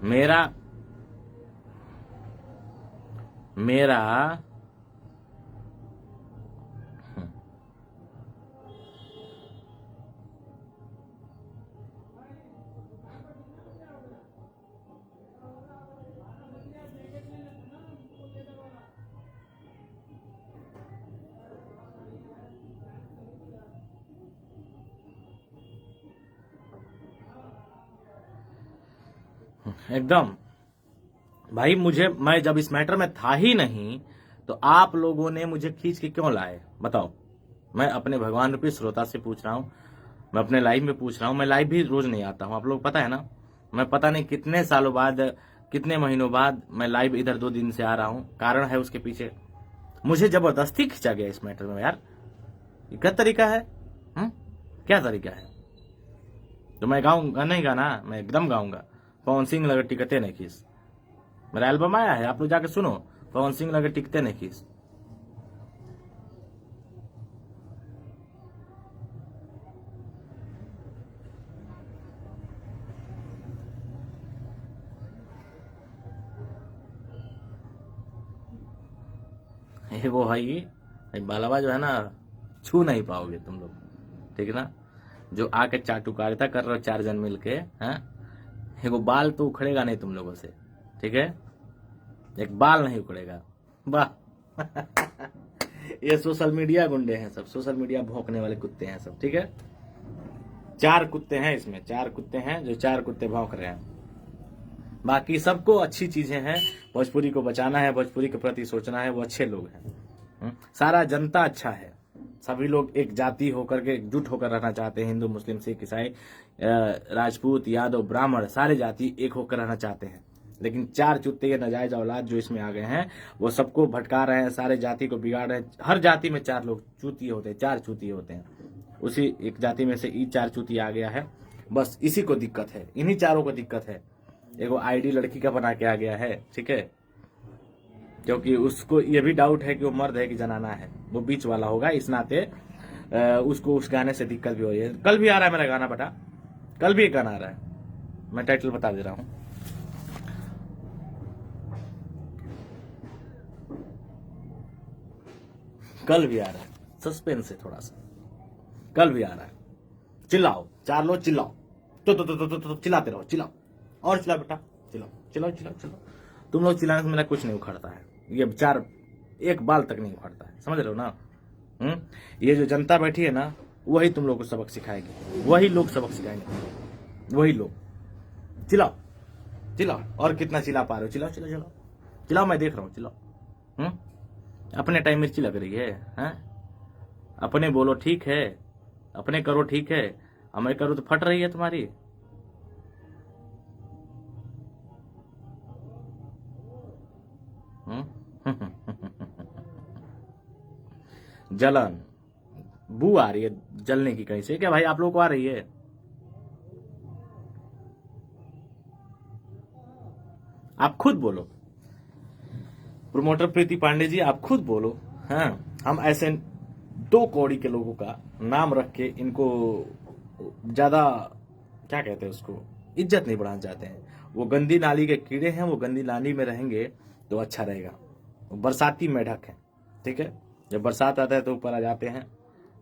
मेरा मेरा एकदम भाई, मैं जब इस मैटर में था ही नहीं, तो आप लोगों ने मुझे खींच के क्यों लाए, बताओ? मैं अपने भगवान रूपी श्रोता से पूछ रहा हूं, मैं अपने लाइव में पूछ रहा हूं, मैं लाइव भी रोज नहीं आता हूं, आप लोग पता है ना? मैं पता नहीं कितने सालों बाद, कितने महीनों बाद मैं लाइव इधर 2 दिन से आ रहा हूं, कारण है उसके पीछे। मुझे जबरदस्ती खींचा गया इस मैटर में यार, ये क्या तरीका है? क्या तरीका है? तो मैं गाऊंगा नहीं, गाना मैं एकदम गाऊंगा, पवन सिंह लगे टिकते नहीं खीस, मेरा एल्बम आया है, आप लोग जाके सुनो, पवन सिंह लगे टिकते नहीं खीस। ये वो भाई बालावा जो है ना, छू नहीं पाओगे तुम लोग, ठीक है ना? जो आके चाटुकारिता कर रहे हो 4 जन मिलके, हैं? वो बाल तो उखड़ेगा नहीं तुम लोगों से, ठीक है? एक बाल नहीं उखड़ेगा, वाह। ये सोशल मीडिया गुंडे हैं सब, सोशल मीडिया भौंकने वाले कुत्ते हैं सब, ठीक है? 4 कुत्ते हैं इसमें, 4 कुत्ते हैं, जो 4 कुत्ते भौंक रहे हैं, बाकी सबको अच्छी चीजें हैं, भोजपुरी को बचाना है, भोजपुरी के प्रति सोचना है, वो अच्छे लोग हैं। सारा जनता अच्छा है, सभी लोग एक जाति होकर के एकजुट होकर रहना चाहते हैं, हिंदू मुस्लिम सिख ईसाई राजपूत यादव ब्राह्मण, सारे जाति एक होकर रहना चाहते हैं। लेकिन 4 चूते ये नाजायज औलाद जो इसमें आ गए हैं वो सबको भटका रहे हैं, सारे जाति को बिगाड़ रहे हैं। हर जाति में 4 लोग चूतिए होते हैं, 4 चूतिए होते हैं। उसी एक जाति में से 4 चूतिया आ गया है, बस इसी को दिक्कत है, इन्हीं चारों को दिक्कत है। एगो आईडी लड़की का बना के आ गया है, ठीक है, क्योंकि उसको ये भी डाउट है कि वो मर्द है कि जनाना है, वो बीच वाला होगा। इस नाते उसको उस गाने से दिक्कत भी हो रही है। कल भी आ रहा है मेरा गाना बेटा, कल भी एक गाना आ रहा है, मैं टाइटल बता दे रहा हूं। कल भी आ रहा है, सस्पेंस है थोड़ा सा, कल भी आ रहा है। चिल्लाओ, 4 लोग चिल्लाओ, तो चिल्लाते रहो, चिल्लाओ और चिल्लाओ बेटा, चिल्लाओ चिल्लाओ चिल्लाओ चिल्लाओ। तुम लोग चिल्लाने से मेरा कुछ नहीं उखड़ता है, ये 4 एक बाल तक नहीं उखड़ता है, समझ रहे हो ना। ये जो जनता बैठी है ना, वही तुम लोग को सबक सिखाएगी, वही लोग सबक सिखाएंगे, वही लोग। चिल्लाओ चिल्लाओ, और कितना चिल्ला पा रहे हो, चिल्लाओ चिल्लाओ चिल्लाओ चिल्लाओ, मैं देख रहा हूँ, चिल्लाओ। अपने टाइम मिर्ची लग रही है, अपने बोलो ठीक है, अपने करो ठीक है, मैं करूँ तो फट रही है तुम्हारी। जलन, बू आ रही है जलने की कहीं से, क्या भाई आप लोग को आ रही है? आप खुद बोलो, प्रोमोटर प्रीति पांडे जी, आप खुद बोलो। हाँ, हम ऐसे 2 कौड़ी के लोगों का नाम रख के इनको ज्यादा क्या कहते हैं, उसको इज्जत नहीं बढ़ाना चाहते हैं। वो गंदी नाली के कीड़े हैं, वो गंदी नाली में रहेंगे तो अच्छा रहेगा। वो बरसाती मेढक है, ठीक है, जब बरसात आता है तो ऊपर आ जाते हैं,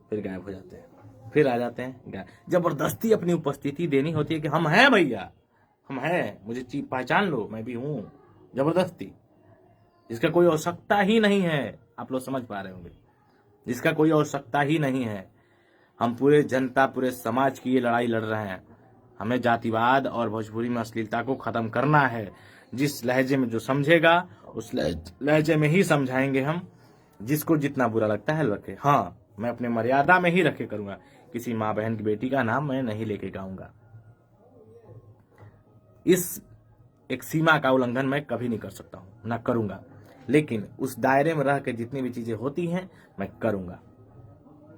फिर गायब हो जाते हैं, फिर आ जाते हैं गायब। जबरदस्ती अपनी उपस्थिति देनी होती है कि हम हैं भैया, हम हैं, मुझे पहचान लो, मैं भी हूं। जबरदस्ती, जिसका कोई आवश्यकता ही नहीं है, आप लोग समझ पा रहे होंगे, जिसका कोई आवश्यकता ही नहीं है। हम पूरे जनता, पूरे समाज की ये लड़ाई लड़ रहे हैं। हमें जातिवाद और भोजपुरी में अश्लीलता को खत्म करना है। जिस लहजे में जो समझेगा उस लहजे में ही समझाएंगे हम। जिसको जितना बुरा लगता है रखे। हाँ, मैं अपने मर्यादा में ही रखे करूंगा। किसी माँ बहन की बेटी का नाम मैं नहीं लेके गाऊंगा। इस एक सीमा का उल्लंघन मैं कभी नहीं कर सकता हूं, ना करूंगा। लेकिन उस दायरे में रह के जितनी भी चीजें होती हैं मैं करूंगा,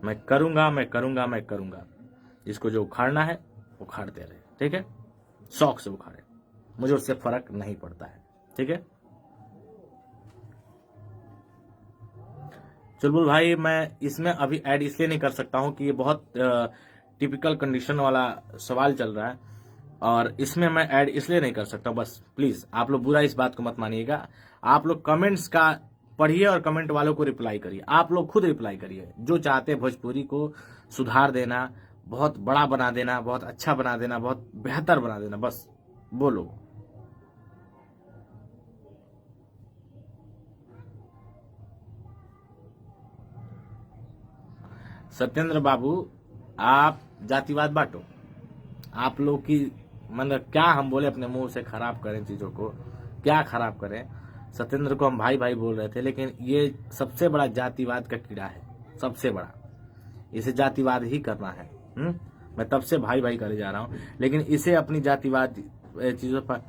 मैं करूंगा, मैं करूंगा, मैं करूंगा। जिसको जो उखाड़ना है उखाड़ते रहे, ठीक है, शौक से उखाड़े, मुझे उससे फर्क नहीं पड़ता है, ठीक है। चुलबुल भाई, मैं इसमें अभी ऐड इसलिए नहीं कर सकता हूं कि ये बहुत टिपिकल कंडीशन वाला सवाल चल रहा है, और इसमें मैं ऐड इसलिए नहीं कर सकता। बस प्लीज आप लोग बुरा इस बात को मत मानिएगा। आप लोग कमेंट्स का पढ़िए और कमेंट वालों को रिप्लाई करिए। आप लोग खुद रिप्लाई करिए, जो चाहते हैं भोजपुरी को सुधार देना, बहुत बड़ा बना देना, बहुत अच्छा बना देना, बहुत बेहतर बना देना, बस बोलो। सत्येंद्र बाबू, आप जातिवाद बांटो। आप लोग की मतलब क्या हम बोले अपने मुंह से खराब करें चीजों को, क्या खराब करें। सत्येंद्र को हम भाई भाई बोल रहे थे, लेकिन ये सबसे बड़ा जातिवाद का कीड़ा है, सबसे बड़ा। इसे जातिवाद ही करना है। मैं तब से भाई भाई करे जा रहा हूं, लेकिन इसे अपनी जातिवाद चीजों पर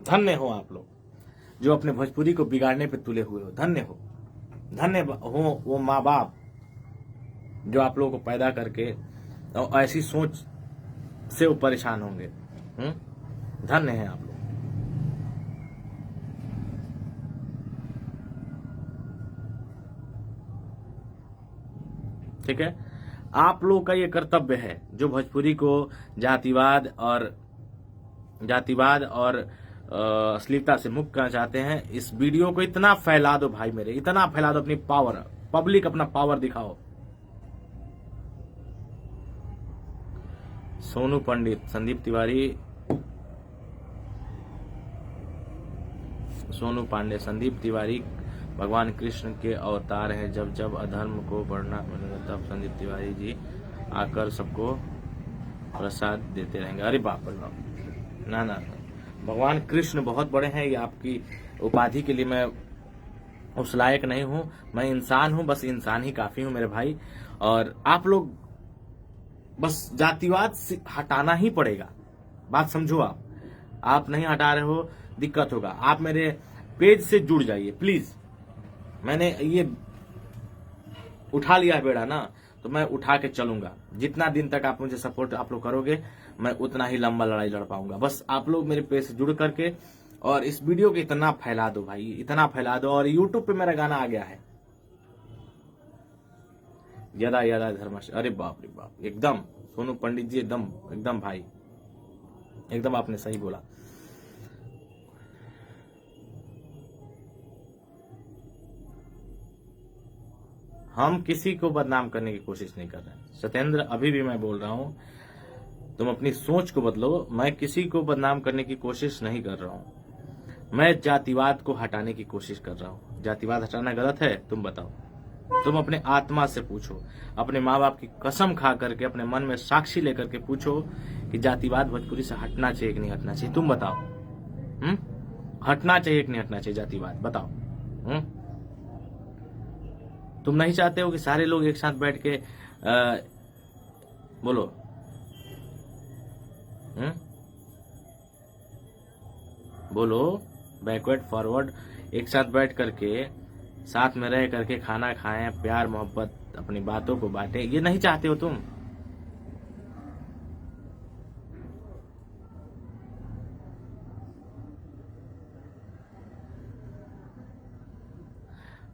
धन्य हो आप लोग जो अपने भोजपुरी को बिगाड़ने पे तुले हुए हो। धन्य हो, धन्य हो वो माँ बाप जो आप लोगों को पैदा करके और ऐसी सोच से वो परेशान होंगे। धन्य है आप लोग। ठीक है, आप लोग का ये कर्तव्य है जो भोजपुरी को जातिवाद और अश्लीलता से मुक्त करना चाहते हैं। इस वीडियो को इतना फैला दो भाई मेरे, इतना फैला दो, अपनी पावर, पब्लिक अपना पावर दिखाओ। सोनू पंडित, संदीप तिवारी, सोनू पांडे, संदीप तिवारी भगवान कृष्ण के अवतार हैं। जब जब अधर्म को बढ़ना मिलेगा तब संदीप तिवारी जी आकर सबको प्रसाद देते रहेंगे। अरे बाप रे, ना ना, भगवान कृष्ण बहुत बड़े हैं। ये आपकी उपाधि के लिए मैं उस लायक नहीं हूं। मैं इंसान हूं, बस इंसान ही काफी हूं मेरे भाई। और आप लोग बस जातिवाद से हटाना ही पड़ेगा। बात समझो आप नहीं हटा रहे हो, दिक्कत होगा। आप मेरे पेज से जुड़ जाइए प्लीज। मैंने ये उठा लिया बेड़ा ना, तो मैं उठा के चलूंगा। जितना दिन तक आप मुझे सपोर्ट आप लोग करोगे, मैं उतना ही लंबा लड़ाई लड़ पाऊंगा। बस आप लोग मेरे पेज से जुड़ करके और इस वीडियो को इतना फैला दो भाई, इतना फैला दो। और यूट्यूब पे मेरा गाना आ गया है, यदा यदा धर्मश। अरे बाप रे बाप, एकदम सोनू पंडित जी, एकदम एकदम भाई, एकदम आपने सही बोला। हम किसी को बदनाम करने की कोशिश नहीं कर रहे सत्येंद्र, अभी भी मैं बोल रहा हूं, तुम अपनी सोच को बदलो। मैं किसी को बदनाम करने की कोशिश नहीं कर रहा हूं, मैं जातिवाद को हटाने की कोशिश कर रहा हूं। जातिवाद हटाना गलत है? तुम बताओ। तुम अपने आत्मा से पूछो, अपने माँ बाप की कसम खा करके, अपने मन में साक्षी लेकर के पूछो कि जातिवाद भोजपुरी से हटना चाहिए कि नहीं हटना चाहिए। तुम बताओ, हटना चाहिए कि नहीं हटना चाहिए जातिवाद, बताओ। तुम नहीं चाहते हो कि सारे लोग एक साथ बैठ के बोलो, बोलो, बैकवर्ड फॉरवर्ड एक साथ बैठ करके, साथ में रह करके खाना खाएं, प्यार मोहब्बत अपनी बातों को बांटे, ये नहीं चाहते हो तुम?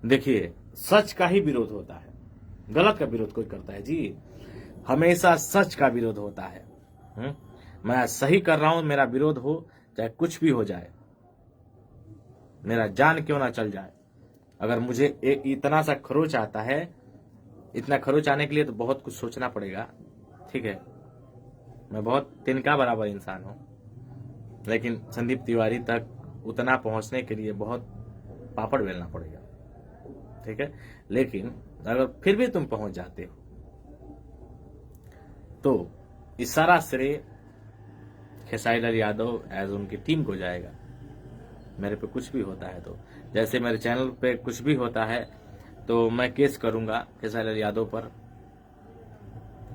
देखिए, सच का ही विरोध होता है, गलत का विरोध कोई करता है जी? हमेशा सच का विरोध होता है। मैं सही कर रहा हूं, मेरा विरोध हो, चाहे कुछ भी हो जाए, मेरा जान क्यों ना चल जाए। अगर मुझे इतना सा खरोच आता है, इतना खरोच आने के लिए तो बहुत कुछ सोचना पड़ेगा, ठीक है? मैं बहुत तिनका बराबर इंसान हूं, लेकिन संदीप तिवारी तक उतना पहुंचने के लिए बहुत पापड़ बेलना पड़ेगा, ठीक है? लेकिन अगर फिर भी तुम पहुंच जाते हो, तो इस सारा श्रेय खेसारी लाल यादव एज उनकी टीम को जाएगा। मेरे पे कुछ भी होता है तो, जैसे मेरे चैनल पे कुछ भी होता है तो मैं केस करूंगा खेसारी लाल यादव पर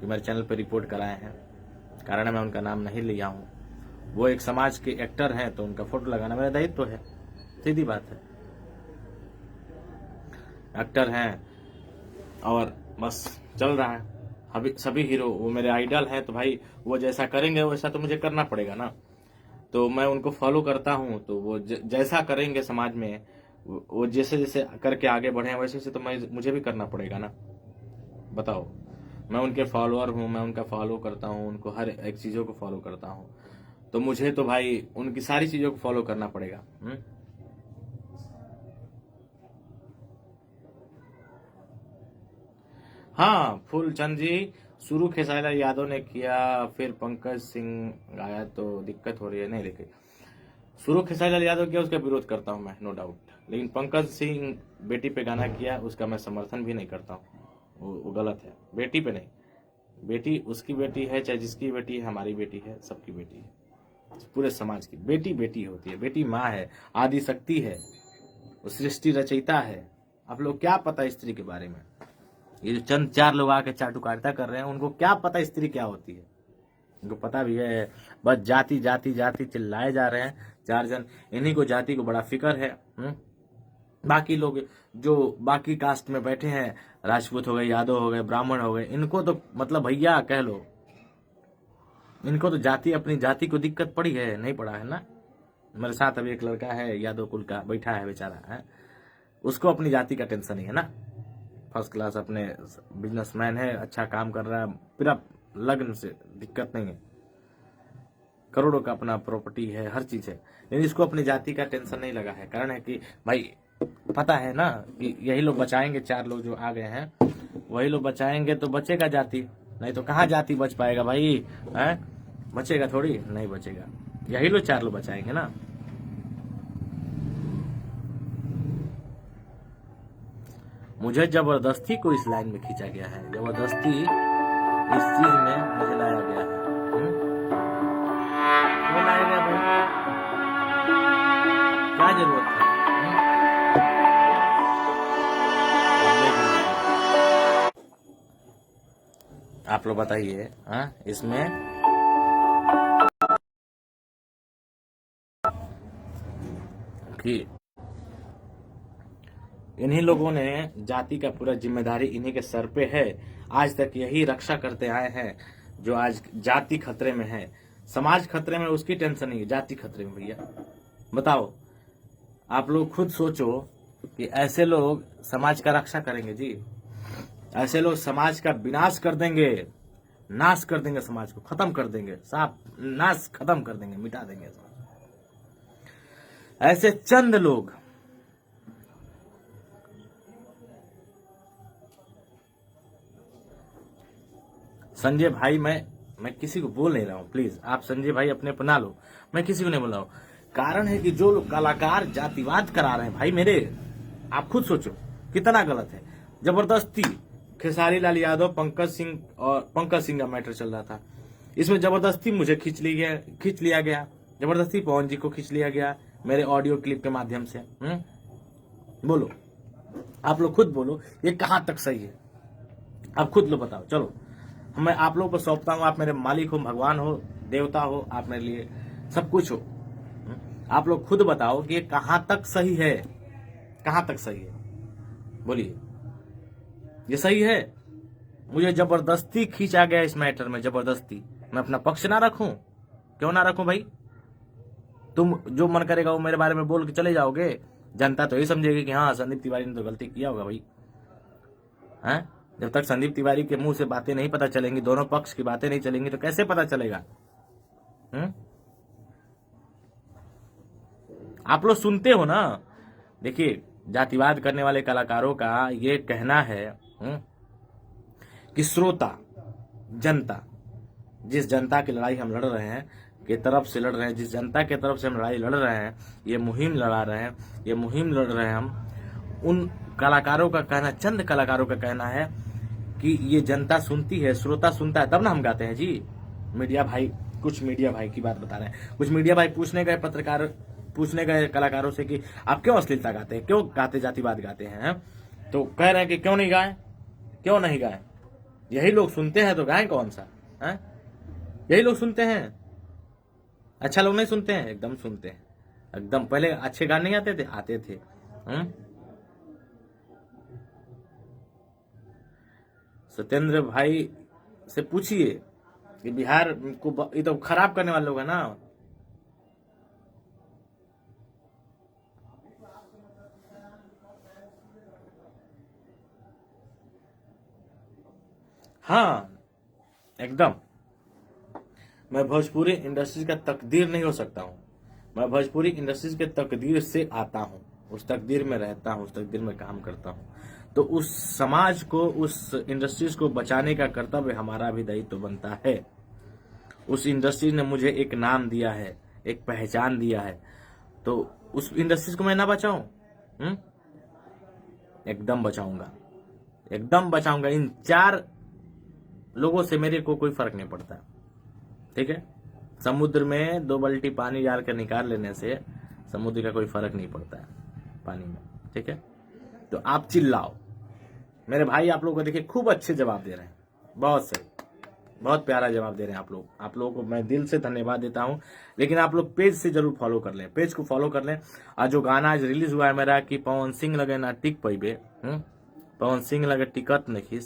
कि मेरे चैनल पे रिपोर्ट कराए हैं, कारण मैं उनका नाम नहीं लिया हूं। वो एक समाज के एक्टर हैं, तो उनका फोटो लगाना मेरा दायित्व है, सीधी बात है। एक्टर हैं और बस चल रहा है। अभी सभी हीरो वो मेरे आइडल हैं, तो भाई वो जैसा करेंगे वैसा तो मुझे करना पड़ेगा ना। तो मैं उनको फॉलो करता हूं, तो वो जैसा करेंगे समाज में, वो जैसे जैसे करके आगे बढ़े वैसे वैसे तो मुझे भी करना पड़ेगा ना। बताओ, मैं उनके फॉलोअर हूं, मैं उनका फॉलो करता हूं, उनको हर एक चीजों को फॉलो करता हूं, तो मुझे तो भाई उनकी सारी चीजों को फॉलो करना पड़ेगा। हाँ, फूलचंद जी, शुरू खेसारी लाल यादव ने किया, फिर पंकज सिंह आया तो दिक्कत हो रही है। नहीं, देखिए, शुरू खेसारी लाल यादव किया, उसका विरोध करता हूं मैं, नो डाउट। लेकिन पंकज सिंह बेटी पे गाना किया, उसका मैं समर्थन भी नहीं करता हूं, वो गलत है। बेटी पे नहीं, बेटी उसकी बेटी है, चाहे जिसकी बेटी है, हमारी बेटी है, सबकी बेटी है, पूरे समाज की बेटी बेटी होती है। बेटी माँ है, आदि शक्ति है, वो सृष्टि रचयिता है। आप लोग क्या पता स्त्री के बारे में? ये जो चंद चार लोग आके चाटुकारिता कर रहे हैं, उनको क्या पता स्त्री क्या होती है? उनको पता भी है, बस जाति जाति जाति चिल्लाए जा रहे हैं चार जन, इन्हीं को जाति को बड़ा फिक्र है। बाकी लोग जो बाकी कास्ट में बैठे हैं, राजपूत हो गए, यादव हो गए, ब्राह्मण हो गए, इनको तो मतलब भैया कह लो, इनको तो जाति, अपनी जाति को दिक्कत पड़ी है, नहीं पड़ा है ना। मेरे साथ अभी एक लड़का है यादव कुल का, बैठा है बेचारा है, उसको अपनी जाति का टेंशन नहीं है ना। फर्स्ट क्लास अपने बिजनेसमैन है, अच्छा काम कर रहा है, पूरा लगन से, दिक्कत नहीं है, करोड़ों का अपना प्रॉपर्टी है, हर चीज है। लेकिन इसको अपनी जाति का टेंशन नहीं लगा है। कारण है कि भाई पता है ना कि यही लोग बचाएंगे, चार लोग जो आ गए हैं वही लोग बचाएंगे, तो बचेगा जाति, नहीं तो कहाँ जाति बच पाएगा भाई? है, बचेगा थोड़ी, नहीं बचेगा। यही लोग चार लोग बचाएंगे ना। मुझे जबरदस्ती को इस लाइन में खींचा गया है, जबरदस्ती इस चीज में मुझे लाया गया है। क्यों लाया गया भाई? क्या जरूरत था? आप लोग बताइए। इसमें कि इन्हीं लोगों ने जाति का पूरा जिम्मेदारी इन्हीं के सर पे है। आज तक यही रक्षा करते आए हैं। जो आज जाति खतरे में है, समाज खतरे में, उसकी टेंशन नहीं है, जाति खतरे में। भैया बताओ, आप लोग खुद सोचो कि ऐसे लोग समाज का रक्षा करेंगे जी? ऐसे लोग समाज का विनाश कर देंगे, नाश कर देंगे, समाज को खत्म कर देंगे, साफ नाश खत्म कर देंगे, मिटा देंगे समाज। ऐसे चंद लोग संजय भाई, मैं किसी को बोल नहीं रहा हूं, प्लीज आप संजय भाई अपने अपना लो, मैं किसी को नहीं बोल रहा हूं। कारण है कि जो लोग कलाकार जातिवाद करा रहे हैं भाई मेरे, आप खुद सोचो कितना गलत है। जबरदस्ती खेसारी लाल यादव, पंकज सिंह का मैटर चल रहा था, इसमें जबरदस्ती मुझे खींच लिया गया, जबरदस्ती पवन जी को खींच लिया गया मेरे ऑडियो क्लिप के माध्यम से। बोलो, आप लोग खुद बोलो, ये कहां तक सही है? आप खुद लो, बताओ। चलो, मैं आप लोगों को सौंपता हूं, आप मेरे मालिक हो, भगवान हो, देवता हो, आप मेरे लिए सब कुछ हो। आप लोग खुद बताओ कि ये कहां तक सही है, कहां तक सही है? बोलिए, ये सही है? मुझे जबरदस्ती खींचा गया इस मैटर में, जबरदस्ती। मैं अपना पक्ष ना रखूं? क्यों ना रखूं भाई? तुम जो मन करेगा वो मेरे बारे में बोल के चले जाओगे, जनता तो यही समझेगी कि हाँ संदीप तिवारी ने तो गलती किया होगा भाई। हैं? जब तक संदीप तिवारी के मुंह से बातें नहीं पता चलेंगी, दोनों पक्ष की बातें नहीं चलेंगी, तो कैसे पता चलेगा? आप लोग सुनते हो ना। देखिए, जातिवाद करने वाले कलाकारों का ये कहना है कि श्रोता, जनता, जिस जनता की लड़ाई हम लड़ रहे हैं, के तरफ से लड़ रहे हैं, जिस जनता के तरफ से हम लड़ाई लड़ रहे हैं, ये मुहिम लड़ा रहे हैं, ये मुहिम लड़ रहे हैं हम, उन कलाकारों का कहना, चंद कलाकारों का कहना है कि ये जनता सुनती है, श्रोता सुनता है, तब ना हम गाते हैं जी। मीडिया भाई, कुछ मीडिया भाई की बात बता रहे हैं, कुछ मीडिया भाई पूछने गए कलाकारों से कि आप क्यों अश्लीलता गाते हैं, क्यों गाते जातिवाद गाते हैं? तो कह रहे हैं कि क्यों नहीं गाएं, क्यों नहीं गाएं? यही लोग सुनते हैं तो गाएं कौन सा है? यही लोग सुनते हैं। अच्छा लोग नहीं सुनते हैं? एकदम सुनते हैं, एकदम। पहले अच्छे गाने नहीं आते थे। सत्येंद्र भाई से पूछिए कि बिहार को ये तो खराब करने वाले लोग है ना। हाँ, एकदम। मैं भोजपुरी इंडस्ट्रीज का तकदीर नहीं हो सकता हूं। मैं भोजपुरी इंडस्ट्रीज के तकदीर से आता हूं, उस तकदीर में रहता हूं, उस तकदीर में काम करता हूं। तो उस समाज को, उस इंडस्ट्रीज को बचाने का कर्तव्य हमारा भी दायित्व बनता है। उस इंडस्ट्री ने मुझे एक नाम दिया है, एक पहचान दिया है, तो उस इंडस्ट्रीज को मैं ना बचाऊं? एकदम बचाऊंगा, एकदम बचाऊंगा। इन 4 लोगों से मेरे को कोई फर्क नहीं पड़ता, ठीक है? समुद्र में 2 बाल्टी पानी डाल कर निकाल लेने से समुद्र का कोई फर्क नहीं पड़ता है पानी में, ठीक है? तो आप चिल्लाओ। मेरे भाई आप लोगों को देखिए खूब अच्छे जवाब दे रहे हैं, बहुत सही, बहुत प्यारा जवाब दे रहे हैं आप लोग। आप लोगों को मैं दिल से धन्यवाद देता हूं। लेकिन आप लोग पेज से जरूर फॉलो कर लें, पेज को फॉलो कर लें। आज जो गाना आज रिलीज हुआ है मेरा कि पवन सिंह लगे ना टिक पैबे, पवन सिंह लगे टिकट नहीं,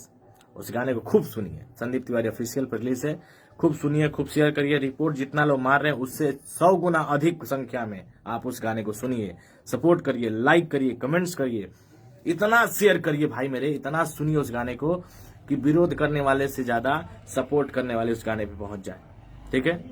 उस गाने को खूब सुनिए। संदीप तिवारी ऑफिशियल पर रिलीज है, खूब सुनिए, खूब शेयर करिए। रिपोर्ट जितना लोग मार रहे हैं उससे 100 गुना अधिक संख्या में आप उस गाने को सुनिए, सपोर्ट करिए, लाइक करिए, कमेंट्स करिए, इतना शेयर करिए भाई मेरे, इतना सुनिए उस गाने को कि विरोध करने वाले से ज्यादा सपोर्ट करने वाले उस गाने पे पहुंच जाए, ठीक है?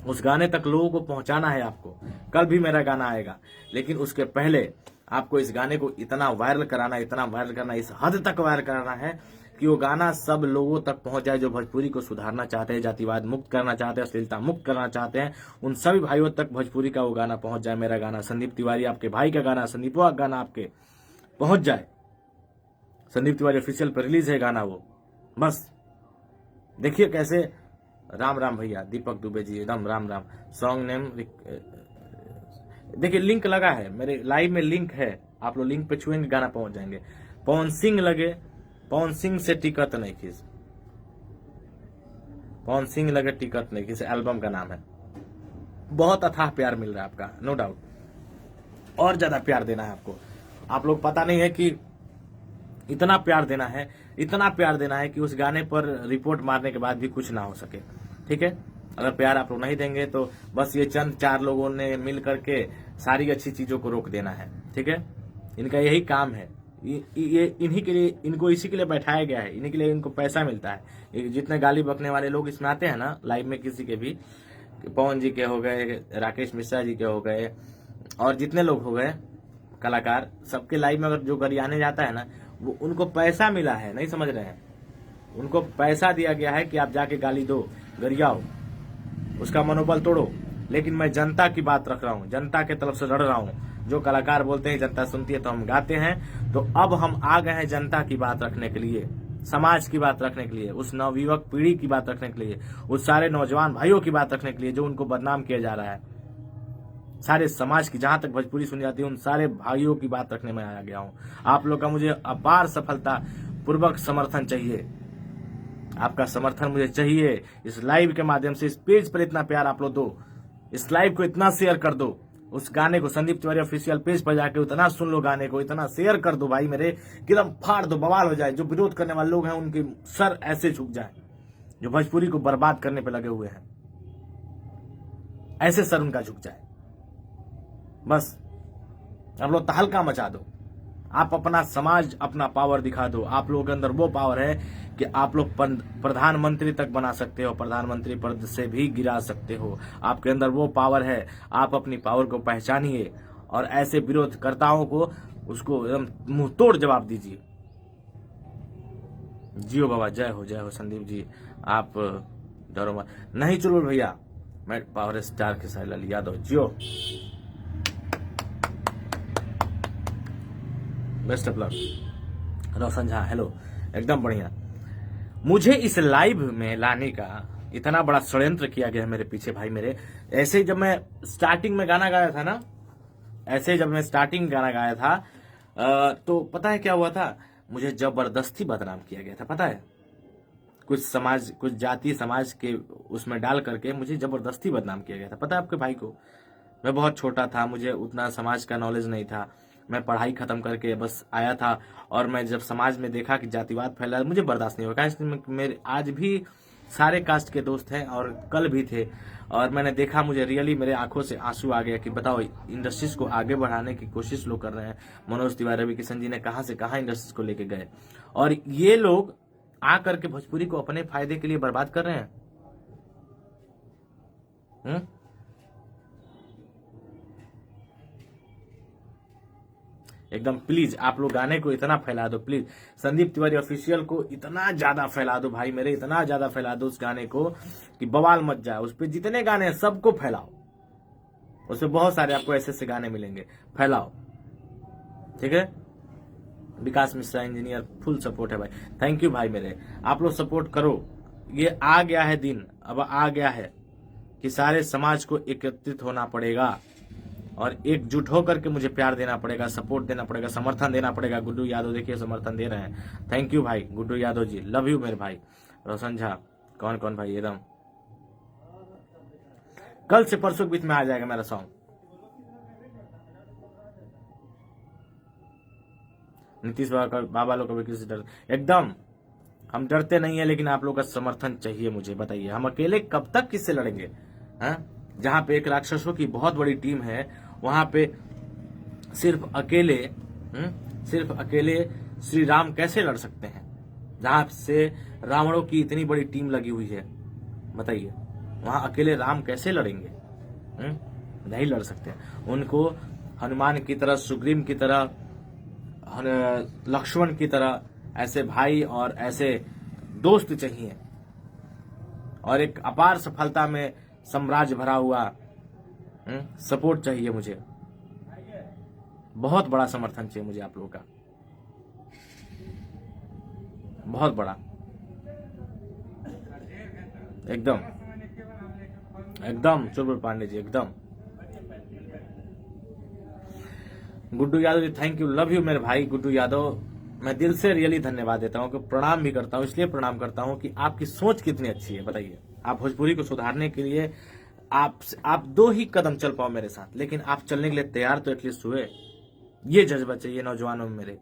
उस गाने तक लोगों को पहुंचाना है आपको। कल भी मेरा गाना आएगा, लेकिन उसके पहले आपको इस गाने को इतना वायरल कराना, इतना वायरल करना, इस हद तक वायरल कराना है कि वो गाना सब लोगों तक पहुंच जाए जो भोजपुरी को सुधारना चाहते हैं, जातिवाद मुक्त करना चाहते हैं, अश्लीलता मुक्त करना चाहते हैं। उन सभी भाइयों तक भोजपुरी का वो गाना पहुंच जाए। मेरा गाना, संदीप तिवारी आपके भाई का गाना, संदीपवा का गाना आपके पहुंच जाए। संदीप तिवारी ऑफिशियल पर रिलीज है गाना, वो बस देखिए कैसे। राम राम भैया, दीपक दुबे जी, एकदम राम राम। सॉन्ग नेम देखिए, लिंक लगा है मेरे लाइव में, लिंक है, आप लोग लिंक पे छुएंगे गाना पहुंच जाएंगे। पवन सिंह लगे, पवन सिंह से टिकट नहीं खींच, पवन सिंह लगे टिकट नहीं, किसी एल्बम का नाम है। बहुत अथाह प्यार मिल रहा है आपका, नो डाउट। और ज्यादा प्यार देना है आपको। आप लोग पता नहीं है कि इतना प्यार देना है, इतना प्यार देना है कि उस गाने पर रिपोर्ट मारने के बाद भी कुछ ना हो सके। ठीक है, अगर प्यार आप लोग नहीं देंगे तो बस ये चंद 4 लोगों ने मिल करके सारी अच्छी चीजों को रोक देना है। ठीक है, इनका यही काम है। ये इन्हीं के लिए, इनको इसी के लिए बैठाया गया है, इन्हीं के लिए इनको पैसा मिलता है। ये जितने गाली बकने वाले लोग इसमें आते हैं ना लाइव में, किसी के भी, पवन जी के हो गए, राकेश मिश्रा जी के हो गए, और जितने लोग हो गए कलाकार, सबके लाइव में अगर जो गरियाने जाता है ना, वो उनको पैसा मिला है, नहीं समझ रहे हैं। उनको पैसा दिया गया है कि आप जाके गाली दो, गरियाओ, उसका मनोबल तोड़ो। लेकिन मैं जनता की बात रख रहा हूँ, जनता के तरफ से लड़ रहा हूँ। जो कलाकार बोलते हैं जनता सुनती है तो हम गाते हैं, तो अब हम आ गए हैं जनता की बात रखने के लिए, समाज की बात रखने के लिए, उस नवयुवक पीढ़ी की बात रखने के लिए, उस सारे नौजवान भाइयों की बात रखने के लिए जो उनको बदनाम किया जा रहा है। सारे समाज की, जहां तक भोजपुरी सुनी जाती है, उन सारे भाइयों की बात रखने में आया गया हूं। आप लोग का मुझे अपार सफलता पूर्वक समर्थन चाहिए, आपका समर्थन मुझे चाहिए। इस लाइव के माध्यम से इस पेज पर इतना प्यार आप लोग दो, इस लाइव को इतना शेयर कर दो, उस गाने को संदीप तिवारी ऑफिशियल पेज पर जाके उतना सुन लो, गाने को इतना शेयर कर दो भाई मेरे, एकदम फाड़ दो, बवाल हो जाए। जो विरोध करने वाले लोग हैं उनके सर ऐसे झुक जाए, जो भोजपुरी को बर्बाद करने पर लगे हुए हैं, ऐसे सर उनका झुक जाए। बस आप लोग तहलका मचा दो, आप अपना समाज, अपना पावर दिखा दो। आप लोगों के अंदर वो पावर है कि आप लोग प्रधानमंत्री तक बना सकते हो, प्रधानमंत्री पद से भी गिरा सकते हो। आपके अंदर वो पावर है, आप अपनी पावर को पहचानिए और ऐसे विरोधकर्ताओं को उसको एकदम मुंह तोड़ जवाब दीजिए। जियो बाबा, जय हो संदीप जी, आप डरो मत। नहीं चलो भैया, मैं पावर स्टार के साथ लाल यादव, जियो, best of luck. Roshan Jha, hello, एकदम बढ़िया। मुझे इस लाइव में लाने का इतना बड़ा षड्यंत्र किया गया है मेरे पीछे भाई मेरे। ऐसे जब मैं स्टार्टिंग में गाना गाया था ना, ऐसे जब मैं स्टार्टिंग गाना गाया था तो पता है क्या हुआ था, मुझे जबरदस्ती बदनाम किया गया था। पता है, कुछ समाज, कुछ जाति समाज के उसमें डाल करके मुझे जबरदस्ती बदनाम किया गया था। पता है आपके भाई को, मैं बहुत छोटा था, मुझे उतना समाज का नॉलेज नहीं था। मैं पढ़ाई खत्म करके बस आया था, और मैं जब समाज में देखा कि जातिवाद फैला, मुझे बर्दाश्त नहीं हुआ। मेरे आज भी सारे कास्ट के दोस्त हैं और कल भी थे, और मैंने देखा, मुझे रियली मेरे आंखों से आंसू आ गया कि बताओ, इंडस्ट्रीज को आगे बढ़ाने की कोशिश लोग कर रहे हैं। मनोज तिवारी, रवि किशन जी ने कहां से कहां इंडस्ट्रीज को लेके गए, और ये लोग आ करके भोजपुरी को अपने फायदे के लिए बर्बाद कर रहे हैं। एकदम प्लीज आप लोग गाने को इतना फैला दो, प्लीज संदीप तिवारी ऑफिशियल को इतना ज्यादा फैला दो भाई मेरे, इतना ज्यादा फैला दो उस गाने को कि बवाल मच जाए। उस पर जितने गाने हैं सबको फैलाओ, उसमें बहुत सारे आपको ऐसे ऐसे गाने मिलेंगे, फैलाओ। ठीक है, विकास मिश्रा इंजीनियर, फुल सपोर्ट है भाई, थैंक यू भाई मेरे। आप लोग सपोर्ट करो, ये आ गया है दिन, अब आ गया है कि सारे समाज को एकत्रित होना पड़ेगा और एकजुट होकर के मुझे प्यार देना पड़ेगा, सपोर्ट देना पड़ेगा, समर्थन देना पड़ेगा। गुड्डू यादव देखिए समर्थन दे रहे हैं, थैंक यू भाई गुड्डू यादव जी, लव यू मेरे भाई। रोशन झा, कौन कौन भाई, एकदम कल से परसों के बीच में आ जाएगा मेरा सॉन्ग। नीतीश बाबा लोग कभी किसी डर, एकदम हम डरते नहीं है, लेकिन आप लोग का समर्थन चाहिए मुझे। बताइए, हम अकेले कब तक किससे लड़ेंगे? जहां पे एक राक्षसों की बहुत बड़ी टीम है, वहां पे सिर्फ अकेले श्री राम कैसे लड़ सकते हैं? जहां से रावणों की इतनी बड़ी टीम लगी हुई है, बताइए वहां अकेले राम कैसे लड़ेंगे? नहीं लड़ सकते। उनको हनुमान की तरह, सुग्रीव की तरह, लक्ष्मण की तरह ऐसे भाई और ऐसे दोस्त चाहिए, और एक अपार सफलता में साम्राज्य भरा हुआ सपोर्ट चाहिए मुझे। बहुत बड़ा समर्थन चाहिए मुझे आप लोगों का, बहुत बड़ा, एकदम एकदम। चुलबुल पांडे जी, एकदम। Guddu Yadav ji, thank you, love you मेरे भाई गुड्डू यादव। मैं दिल से रियली धन्यवाद देता हूँ, कि प्रणाम भी करता हूँ, इसलिए प्रणाम करता हूँ कि आपकी सोच कितनी अच्छी है। बताइए, आप भोजपुरी को सुधारने के लिए आप 2 ही कदम चल पाओ मेरे साथ, लेकिन आप चलने के लिए तैयार तो एटलीस्ट हुए। ये जज्बा चाहिए नौजवानों में मेरे,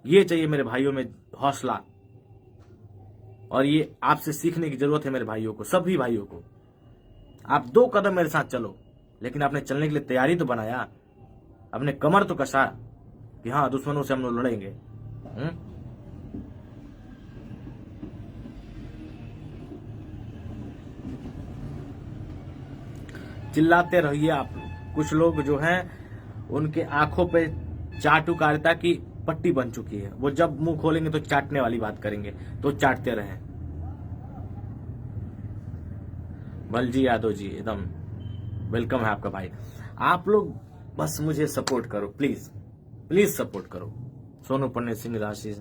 ये चाहिए मेरे भाइयों में हौसला, और ये आपसे सीखने की जरूरत है मेरे भाइयों को, सभी भाइयों को। आप 2 कदम मेरे साथ चलो, लेकिन आपने चलने के लिए तैयारी तो बनाया, अपने कमर तो कसा कि हाँ दुश्मनों से हम लोग लड़ेंगे। चिल्लाते रहिए आप। कुछ लोग जो हैं उनके आंखों पे चाटुकारिता की पट्टी बन चुकी है, वो जब मुंह खोलेंगे तो चाटने वाली बात करेंगे, तो चाटते रहें। बलजी यादव जी एकदम वेलकम है आपका भाई। आप लोग बस मुझे सपोर्ट करो, प्लीज प्लीज सपोर्ट करो। सोनू पंडित सिंह राशि,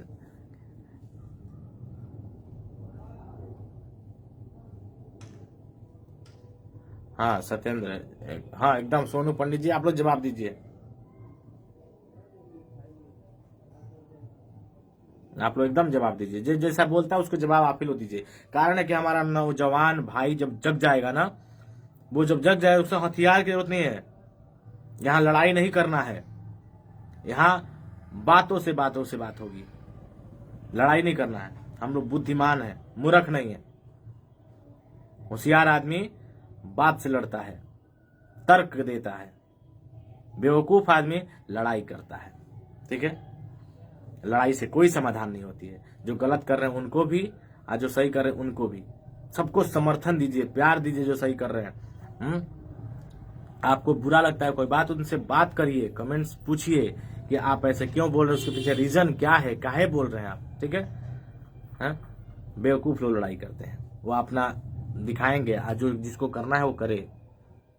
हाँ सत्येंद्र, हाँ एकदम सोनू पंडित जी आप लोग जवाब दीजिए। आप लोग एकदम जवाब दीजिए, जैसा बोलता है उसको जवाब आप ही लोग दीजिए। कारण है कि हमारा नौजवान भाई जब जग जाएगा ना, वो जब जग जाए उसको हथियार की जरूरत नहीं है। यहाँ लड़ाई नहीं करना है, यहाँ बातों से बात होगी, लड़ाई नहीं करना है। हम लोग बुद्धिमान है, मूर्ख नहीं है। होशियार आदमी बात से लड़ता है, तर्क देता है। बेवकूफ आदमी लड़ाई करता है। ठीक है, लड़ाई से कोई समाधान नहीं होती है। जो गलत कर रहे हैं उनको भी, और जो सही कर रहे हैं उनको भी, सबको समर्थन दीजिए, प्यार दीजिए जो सही कर रहे हैं। आपको बुरा लगता है कोई बात, उनसे बात करिए, कमेंट्स पूछिए कि आप ऐसे क्यों बोल रहे हैं, उसके पीछे रीजन क्या है, काहे बोल रहे हैं आप। ठीक है, बेवकूफ लोग लड़ाई करते हैं, वो अपना दिखाएंगे, आज जो जिसको करना है वो करे,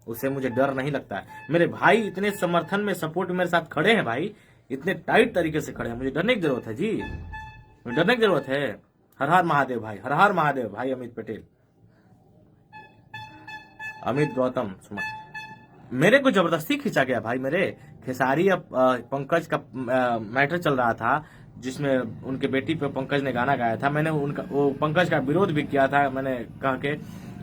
उससे मुझे डर नहीं लगता है। मेरे भाई इतने समर्थन में, सपोर्ट में मेरे साथ खड़े हैं भाई, इतने टाइट तरीके से खड़े हैं, मुझे डरने की जरूरत है जी, मुझे डरने की जरूरत है। हर हर महादेव भाई, हर हर महादेव भाई। अमित पटेल, अमित गौतम, मेरे को जबरदस्ती खींचा गया भाई। मेरे खेसारी पंकज का मैटर चल रहा था, जिसमें उनके बेटी पे पंकज ने गाना गाया था। मैंने उनका वो पंकज का विरोध भी किया था, मैंने कहा कि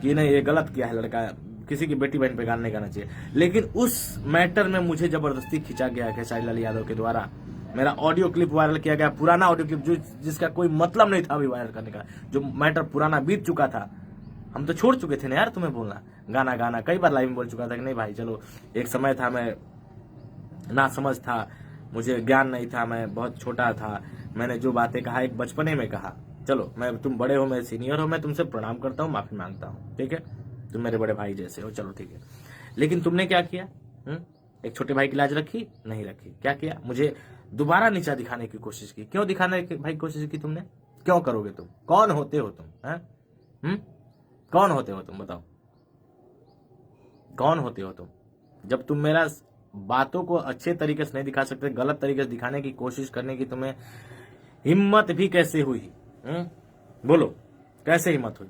नहीं ये गलत किया है, लड़का किसी की बेटी बहन पे गाना नहीं गाना चाहिए। लेकिन उस मैटर में मुझे जबरदस्ती खींचा गया खेसारी लाल यादव के द्वारा। मेरा ऑडियो क्लिप वायरल किया गया, पुराना ऑडियो क्लिप जिसका कोई मतलब नहीं था अभी वायरल करने का, जो मैटर पुराना बीत चुका था। हम तो छोड़ चुके थे ना यार तुम्हें बोलना, गाना गाना। कई बार लाइव में बोल चुका था कि नहीं भाई चलो, एक समय था मैं ना समझ था, मुझे ज्ञान नहीं था, मैं बहुत छोटा था, मैंने जो बातें कहा एक बचपने में कहा। चलो मैं, तुम बड़े हो, मैं सीनियर हो, मैं तुमसे प्रणाम करता हूँ, माफी मांगता हूँ। ठीक है, तुम मेरे बड़े भाई जैसे हो, चलो ठीक है। लेकिन तुमने क्या किया? एक छोटे भाई की लाज रखी? नहीं रखी। क्या किया? मुझे दोबारा नीचा दिखाने की कोशिश की। क्यों दिखाने की भाई कोशिश की तुमने? क्यों करोगे तुम? कौन होते हो तुम? कौन होते हो तुम? बताओ, कौन होते हो तुम? जब तुम मेरा बातों को अच्छे तरीके से नहीं दिखा सकते, गलत तरीके से दिखाने की कोशिश करने की तुम्हें हिम्मत भी कैसे हुई? बोलो, कैसे हिम्मत हुई?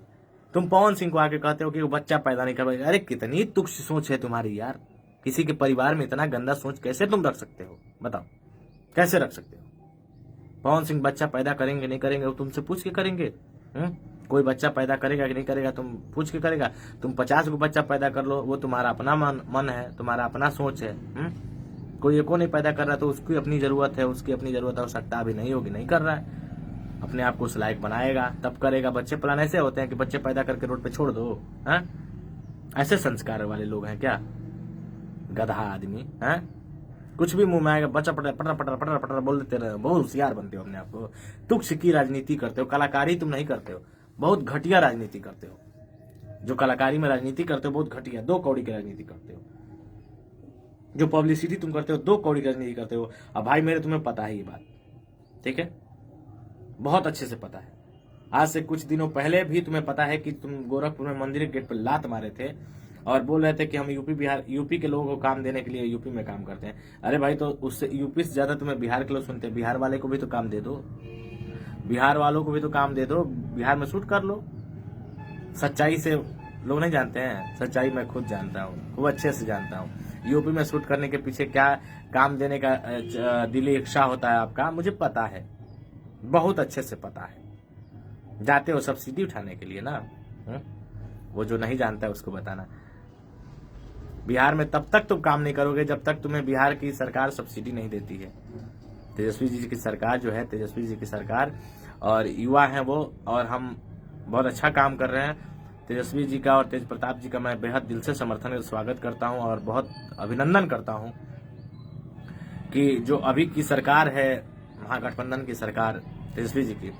तुम पवन सिंह को आके कहते हो कि वो बच्चा पैदा नहीं कर पाएगा। अरे कितनी तुच्छ सोच है तुम्हारी यार। किसी के परिवार में इतना गंदा सोच कैसे तुम रख सकते हो? बताओ, कैसे रख सकते हो? पवन सिंह बच्चा पैदा करेंगे नहीं करेंगे वो तुमसे पूछ के करेंगे? कोई बच्चा पैदा करेगा कि नहीं करेगा तुम पूछ के करेगा? तुम 50 को बच्चा पैदा कर लो, वो तुम्हारा अपना मन है, तुम्हारा अपना सोच है। कोई एको नहीं पैदा कर रहा तो उसकी अपनी जरूरत है, उसकी अपनी जरूरत आवश्यकता अभी नहीं होगी, नहीं कर रहा है, अपने आप को उस लायक बनाएगा तब करेगा। बच्चे पलान ऐसे होते हैं कि बच्चे पैदा करके रोड पे छोड़ दो? ऐसे संस्कार वाले लोग हैं क्या? गधा आदमी है, कुछ भी मुंह में आएगा बच्चा पटर पटर पटर पटर पटर बोल देते रहे। बहुत होशियार बनते हो अपने आप को, तुच्छ की राजनीति करते हो, कलाकारी तुम नहीं करते हो, बहुत घटिया राजनीति करते हो। जो कलाकारी में राजनीति करते हो बहुत घटिया, 2 कौड़ी की राजनीति करते हो। जो पब्लिसिटी तुम करते हो 2 कौड़ी की राजनीति करते हो। अब भाई मेरे तुम्हें पता है ये बात, ठीक है, बहुत अच्छे से पता है। आज से कुछ दिनों पहले भी तुम्हें पता है कि तुम गोरखपुर में मंदिर के गेट पर लात मारे थे और बोल रहे थे कि हम यूपी के लोगों को काम देने के लिए यूपी में काम करते हैं। अरे भाई, तो उससे यूपी से ज्यादा तुम्हें बिहार के लोग सुनते हैं। बिहार वाले को भी तो काम दे दो, बिहार वालों को भी तो काम दे दो, बिहार में शूट कर लो। सच्चाई से लोग नहीं जानते हैं, सच्चाई मैं खुद जानता हूँ, खूब अच्छे से जानता हूँ। यूपी में शूट करने के पीछे क्या काम देने का दिली इच्छा होता है आपका, मुझे पता है, बहुत अच्छे से पता है। जाते हो सब्सिडी उठाने के लिए ना, वो जो नहीं जानता है उसको बताना। बिहार में तब तक तुम काम नहीं करोगे जब तक तुम्हें बिहार की सरकार सब्सिडी नहीं देती है। तेजस्वी जी की सरकार जो है, तेजस्वी जी की सरकार और युवा है वो, और हम बहुत अच्छा काम कर रहे हैं। तेजस्वी जी का और तेज प्रताप जी का मैं बेहद दिल से समर्थन और स्वागत करता हूं और बहुत अभिनंदन करता हूं कि जो अभी की सरकार है, महागठबंधन की सरकार तेजस्वी जी की,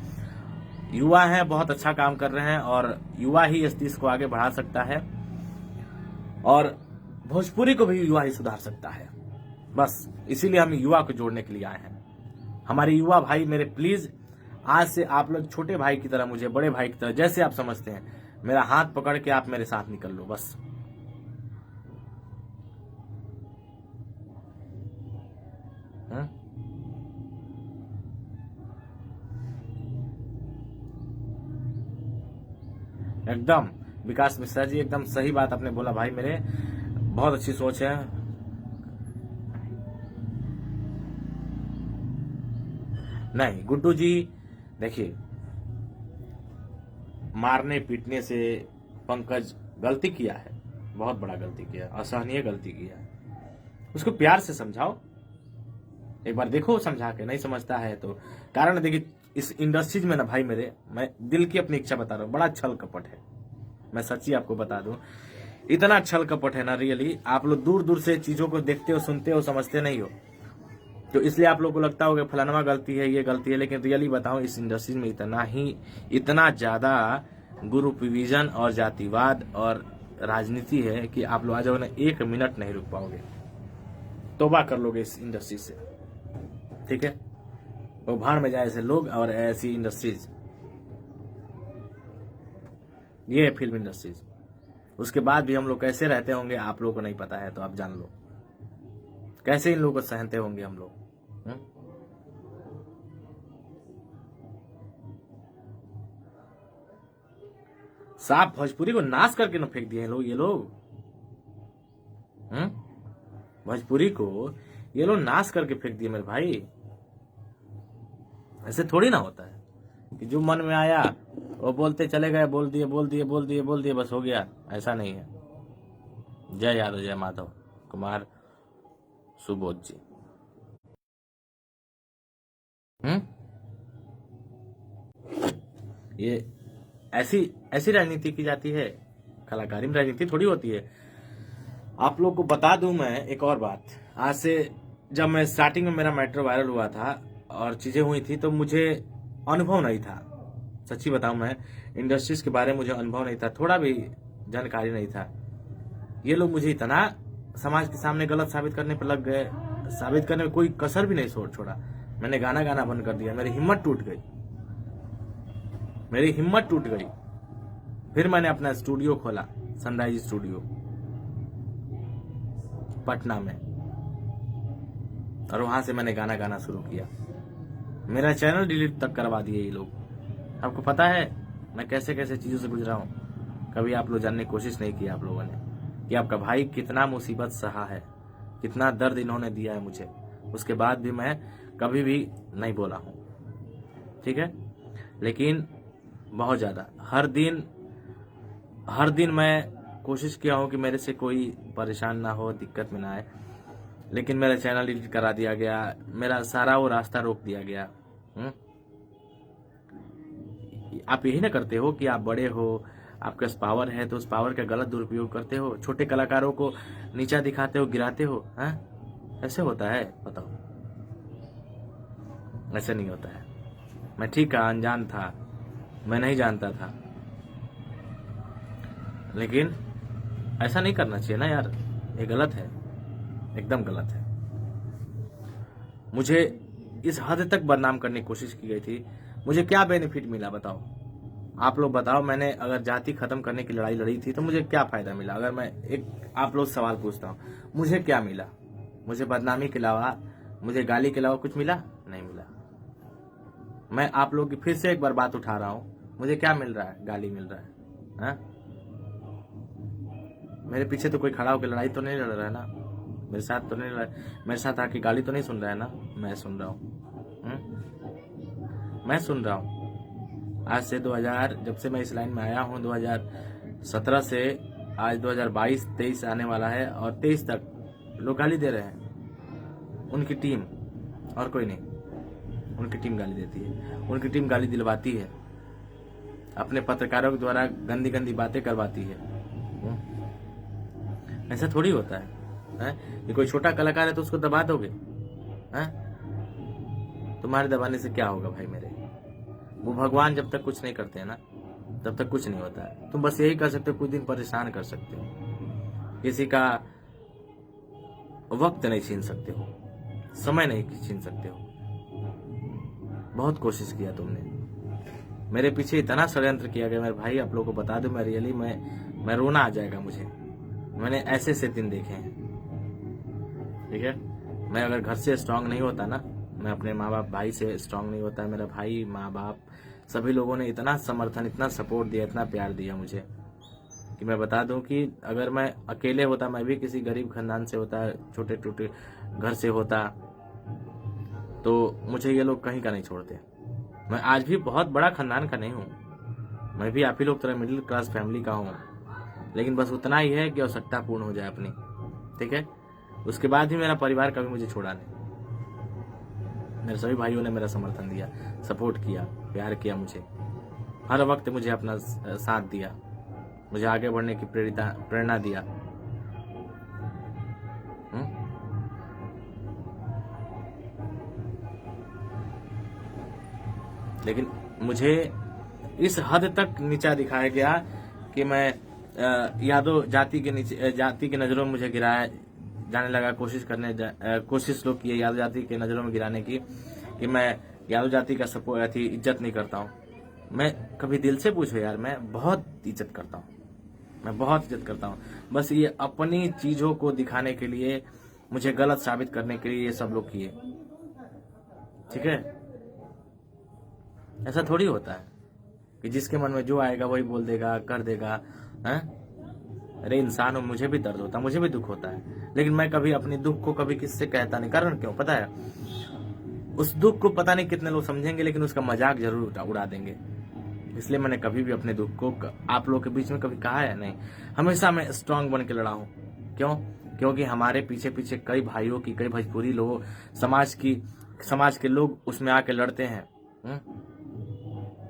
युवा हैं, बहुत अच्छा काम कर रहे हैं और युवा ही इस देश को आगे बढ़ा सकता है और भोजपुरी को भी युवा ही सुधार सकता है। बस इसीलिए हम युवा को जोड़ने के लिए आए हैं। हमारे युवा भाई मेरे, प्लीज आज से आप लोग छोटे भाई की तरह, मुझे बड़े भाई की तरह, जैसे आप समझते हैं, मेरा हाथ पकड़ के आप मेरे साथ निकल लो बस। एकदम विकास मिश्रा जी, एकदम सही बात आपने बोला भाई मेरे, बहुत अच्छी सोच है। नहीं गुड्डू जी, देखिए, मारने पीटने से पंकज गलती किया है, बहुत बड़ा गलती किया, असहनीय गलती किया है। उसको प्यार से समझाओ, एक बार देखो समझा के, नहीं समझता है तो। कारण देखिए, इस इंडस्ट्रीज में ना भाई मेरे, मैं दिल की अपनी इच्छा बता रहा हूँ, बड़ा छल कपट है। मैं सच्ची आपको बता दूं, इतना छल कपट है ना, रियली। आप लोग दूर दूर से चीजों को देखते हो, सुनते हो, समझते नहीं हो, तो इसलिए आप लोग को लगता होगा फलाना गलती है, ये गलती है। लेकिन रियली बताऊं, इस इंडस्ट्री में इतना ज्यादा ग्रुप विजन और जातिवाद और राजनीति है कि आप लोग आ जाओ ना, 1 मिनट नहीं रुक पाओगे, तौबा कर लोगे इस इंडस्ट्री से। ठीक है, वो भाड़ में जाए ऐसे लोग और ऐसी इंडस्ट्रीज, ये है फिल्म इंडस्ट्रीज। उसके बाद भी हम लोग कैसे रहते होंगे आप लोगों को नहीं पता है, तो आप जान लो कैसे इन लोगों को सहते होंगे हम लोग। साफ भोजपुरी को नाश करके न फेंक दिए लोग, ये लोग। भोजपुरी को ये लोग नाश करके फेंक दिए मेरे भाई। ऐसे थोड़ी ना होता है कि जो मन में आया वो बोलते चले गए, बोल दिए बस हो गया। ऐसा नहीं है। जय यादव, जय माधव कुमार सुबोध जी। ये ऐसी राजनीति की जाती है, कलाकारी में राजनीति थोड़ी होती है। आप लोग को बता दूं मैं एक और बात, आज से जब मैं स्टार्टिंग में मेरा मैटर वायरल हुआ था और चीजें हुई थी, तो मुझे अनुभव नहीं था। सच्ची बताऊं, मैं इंडस्ट्रीज के बारे में मुझे अनुभव नहीं था, थोड़ा भी जानकारी नहीं था। ये लोग मुझे इतना समाज के सामने गलत साबित करने पर लग गए, साबित करने में कोई कसर भी नहीं छोड़ा। मैंने गाना बंद कर दिया, मेरी हिम्मत टूट गई। फिर मैंने अपना स्टूडियो खोला, सनराइज स्टूडियो पटना में, और वहां से मैंने गाना शुरू किया। मेरा चैनल डिलीट तक करवा दिए ये लोग। आपको पता है मैं कैसे कैसे चीजों से गुजरा हूं। कभी आप लोग जानने की कोशिश नहीं की आप लोगों ने कि आपका भाई कितना मुसीबत सहा है, कितना दर्द इन्होंने दिया है मुझे। उसके बाद भी मैं कभी भी नहीं बोला हूं, ठीक है। लेकिन बहुत ज्यादा हर दिन मैं कोशिश किया हूं कि मेरे से कोई परेशान ना हो, दिक्कत में ना आए। लेकिन मेरा चैनल डिलीट करा दिया गया, मेरा सारा वो रास्ता रोक दिया गया। आप यही ना करते हो कि आप बड़े हो, आपके पास पावर है, तो उस पावर का गलत दुरुपयोग करते हो, छोटे कलाकारों को नीचा दिखाते हो, गिराते हो। ऐसे होता है? बताओ, ऐसे नहीं होता है। मैं ठीक है, अनजान था, मैं नहीं जानता था, लेकिन ऐसा नहीं करना चाहिए ना यार, ये गलत है, एकदम गलत है। मुझे इस हद तक बदनाम करने की कोशिश की गई थी, मुझे क्या बेनिफिट मिला बताओ? आप लोग बताओ, मैंने अगर जाति खत्म करने की लड़ाई लड़ी थी तो मुझे क्या फायदा मिला? अगर मैं एक आप लोग सवाल पूछता हूँ, मुझे क्या मिला? मुझे बदनामी के अलावा, मुझे गाली के अलावा कुछ मिला? नहीं मिला। मैं आप लोग की फिर से एक बार बात उठा रहा हूँ, मुझे क्या मिल रहा है? गाली मिल रहा है। मेरे पीछे तो कोई खड़ा होकर लड़ाई तो नहीं लड़ रहा है ना, मेरे साथ तो नहीं लड़, मेरे साथ आके गाली तो नहीं सुन रहा है ना? मैं सुन रहा हूँ, मैं सुन रहा हूँ। आज से 2000, जब से मैं इस लाइन में आया हूँ, 17 से आज 2022-23 आने वाला है और 23 तक लोग गाली दे रहे हैं। उनकी टीम और कोई नहीं, उनकी टीम गाली देती है, उनकी टीम गाली दिलवाती है, अपने पत्रकारों के द्वारा गंदी गंदी बातें करवाती है। ऐसा थोड़ी होता है? ये कोई छोटा कलाकार है तो उसको दबा दोगे? तुम्हारे दबाने से क्या होगा भाई मेरे? वो भगवान जब तक कुछ नहीं करते हैं ना, तब तक कुछ नहीं होता है। तुम बस यही कर सकते हो, कुछ दिन परेशान कर सकते हो, किसी का वक्त नहीं छीन सकते हो, समय नहीं छीन सकते हो। बहुत कोशिश किया तुमने, मेरे पीछे इतना षड्यंत्र किया गया मेरे भाई। आप लोगों को बता दूं, मैं रियली मैं रोना आ जाएगा मुझे। मैंने ऐसे दिन देखे हैं, ठीक है। मैं अगर घर से स्ट्रांग नहीं होता ना, मैं अपने माँ बाप भाई से स्ट्रांग नहीं होता। मेरा भाई, माँ बाप, सभी लोगों ने इतना समर्थन, इतना सपोर्ट दिया, इतना प्यार दिया मुझे कि मैं बता दूं कि अगर मैं अकेले होता, मैं भी किसी गरीब खानदान से होता, छोटे छोटे घर से होता, तो मुझे ये लोग कहीं का नहीं छोड़ते। मैं आज भी बहुत बड़ा खानदान का नहीं हूँ, मैं भी आप ही लोग तरह मिडिल क्लास फैमिली का हूँ, लेकिन बस उतना ही है कि आवश्यकता पूर्ण हो जाए अपनी, ठीक है। उसके बाद ही मेरा परिवार कभी मुझे छोड़ा नहीं। मेरे सभी भाइयों ने मेरा समर्थन दिया, सपोर्ट किया, प्यार किया मुझे, हर वक्त मुझे अपना साथ दिया, मुझे आगे बढ़ने की प्रेरणा दिया। लेकिन मुझे इस हद तक नीचा दिखाया गया कि मैं यादव जाति की नजरों में मुझे गिराया जाने लगा। कोशिश लोग किए यादव जाति के नजरों में गिराने की, कि मैं यादव जाति का सपोर्ट इज्जत नहीं करता हूँ। मैं कभी दिल से पूछो यार, मैं बहुत इज्जत करता हूँ, मैं बहुत इज्जत करता हूँ। बस ये अपनी चीजों को दिखाने के लिए, मुझे गलत साबित करने के लिए ये सब लोग किए, ठीक है। ऐसा थोड़ी होता है कि जिसके मन में जो आएगा वही बोल देगा, कर देगा, हैं? अरे इंसान हूं, मुझे भी दर्द होता है, मुझे भी दुख होता है, लेकिन मैं कभी अपने दुख को कभी किससे कहता नहीं। कारण क्यों पता है? उस दुख को पता नहीं कितने लोग समझेंगे, लेकिन उसका मजाक जरूर उड़ा देंगे। इसलिए मैंने कभी भी अपने दुख को आप लोगों के बीच में कभी कहा है नहीं। हमेशा मैं स्ट्रांग बन के लड़ा हूं। क्यों? क्योंकि हमारे पीछे पीछे कई भाइयों की, कई भोजपुरी लोग, समाज के लोग उसमें आके लड़ते हैं।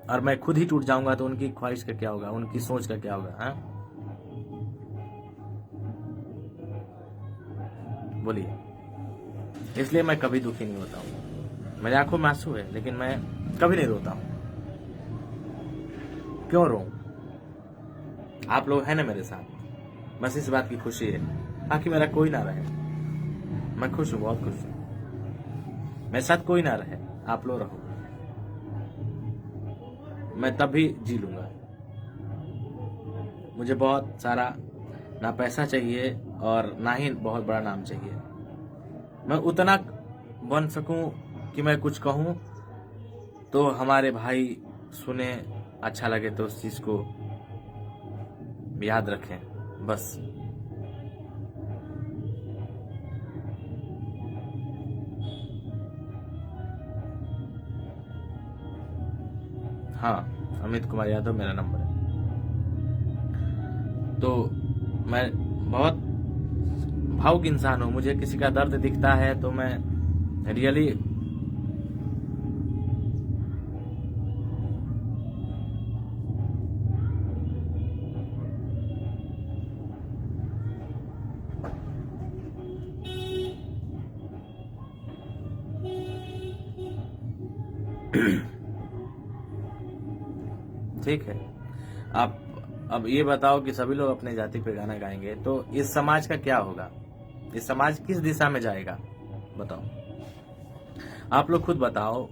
और मैं खुद ही टूट जाऊंगा तो उनकी ख्वाहिश का क्या होगा, उनकी सोच का क्या होगा? हाँ बोलिए। इसलिए मैं कभी दुखी नहीं होता हूँ। मेरी आंखों में आंसू है, लेकिन मैं कभी नहीं रोता हूँ। क्यों रो? आप लोग हैं ना मेरे साथ, बस इस बात की खुशी है। बाकी मेरा कोई ना रहे, मैं खुश हूँ, बहुत खुश हूँ। मेरे साथ कोई ना रहे, आप लोग रहो, मैं तब भी जी लूंगा। मुझे बहुत सारा ना पैसा चाहिए और ना ही बहुत बड़ा नाम चाहिए। मैं उतना बन सकूं कि मैं कुछ कहूं तो हमारे भाई सुने, अच्छा लगे तो उस चीज को याद रखें, बस। हाँ, अमित कुमार यादव मेरा नंबर है। तो मैं बहुत भावुक इंसान हूं, मुझे किसी का दर्द दिखता है तो मैं रियली ठीक है। आप अब ये बताओ कि सभी लोग अपने जाति पे गाना गाएंगे तो इस समाज का क्या होगा? इस समाज किस दिशा में जाएगा? बताओ, आप लोग खुद बताओ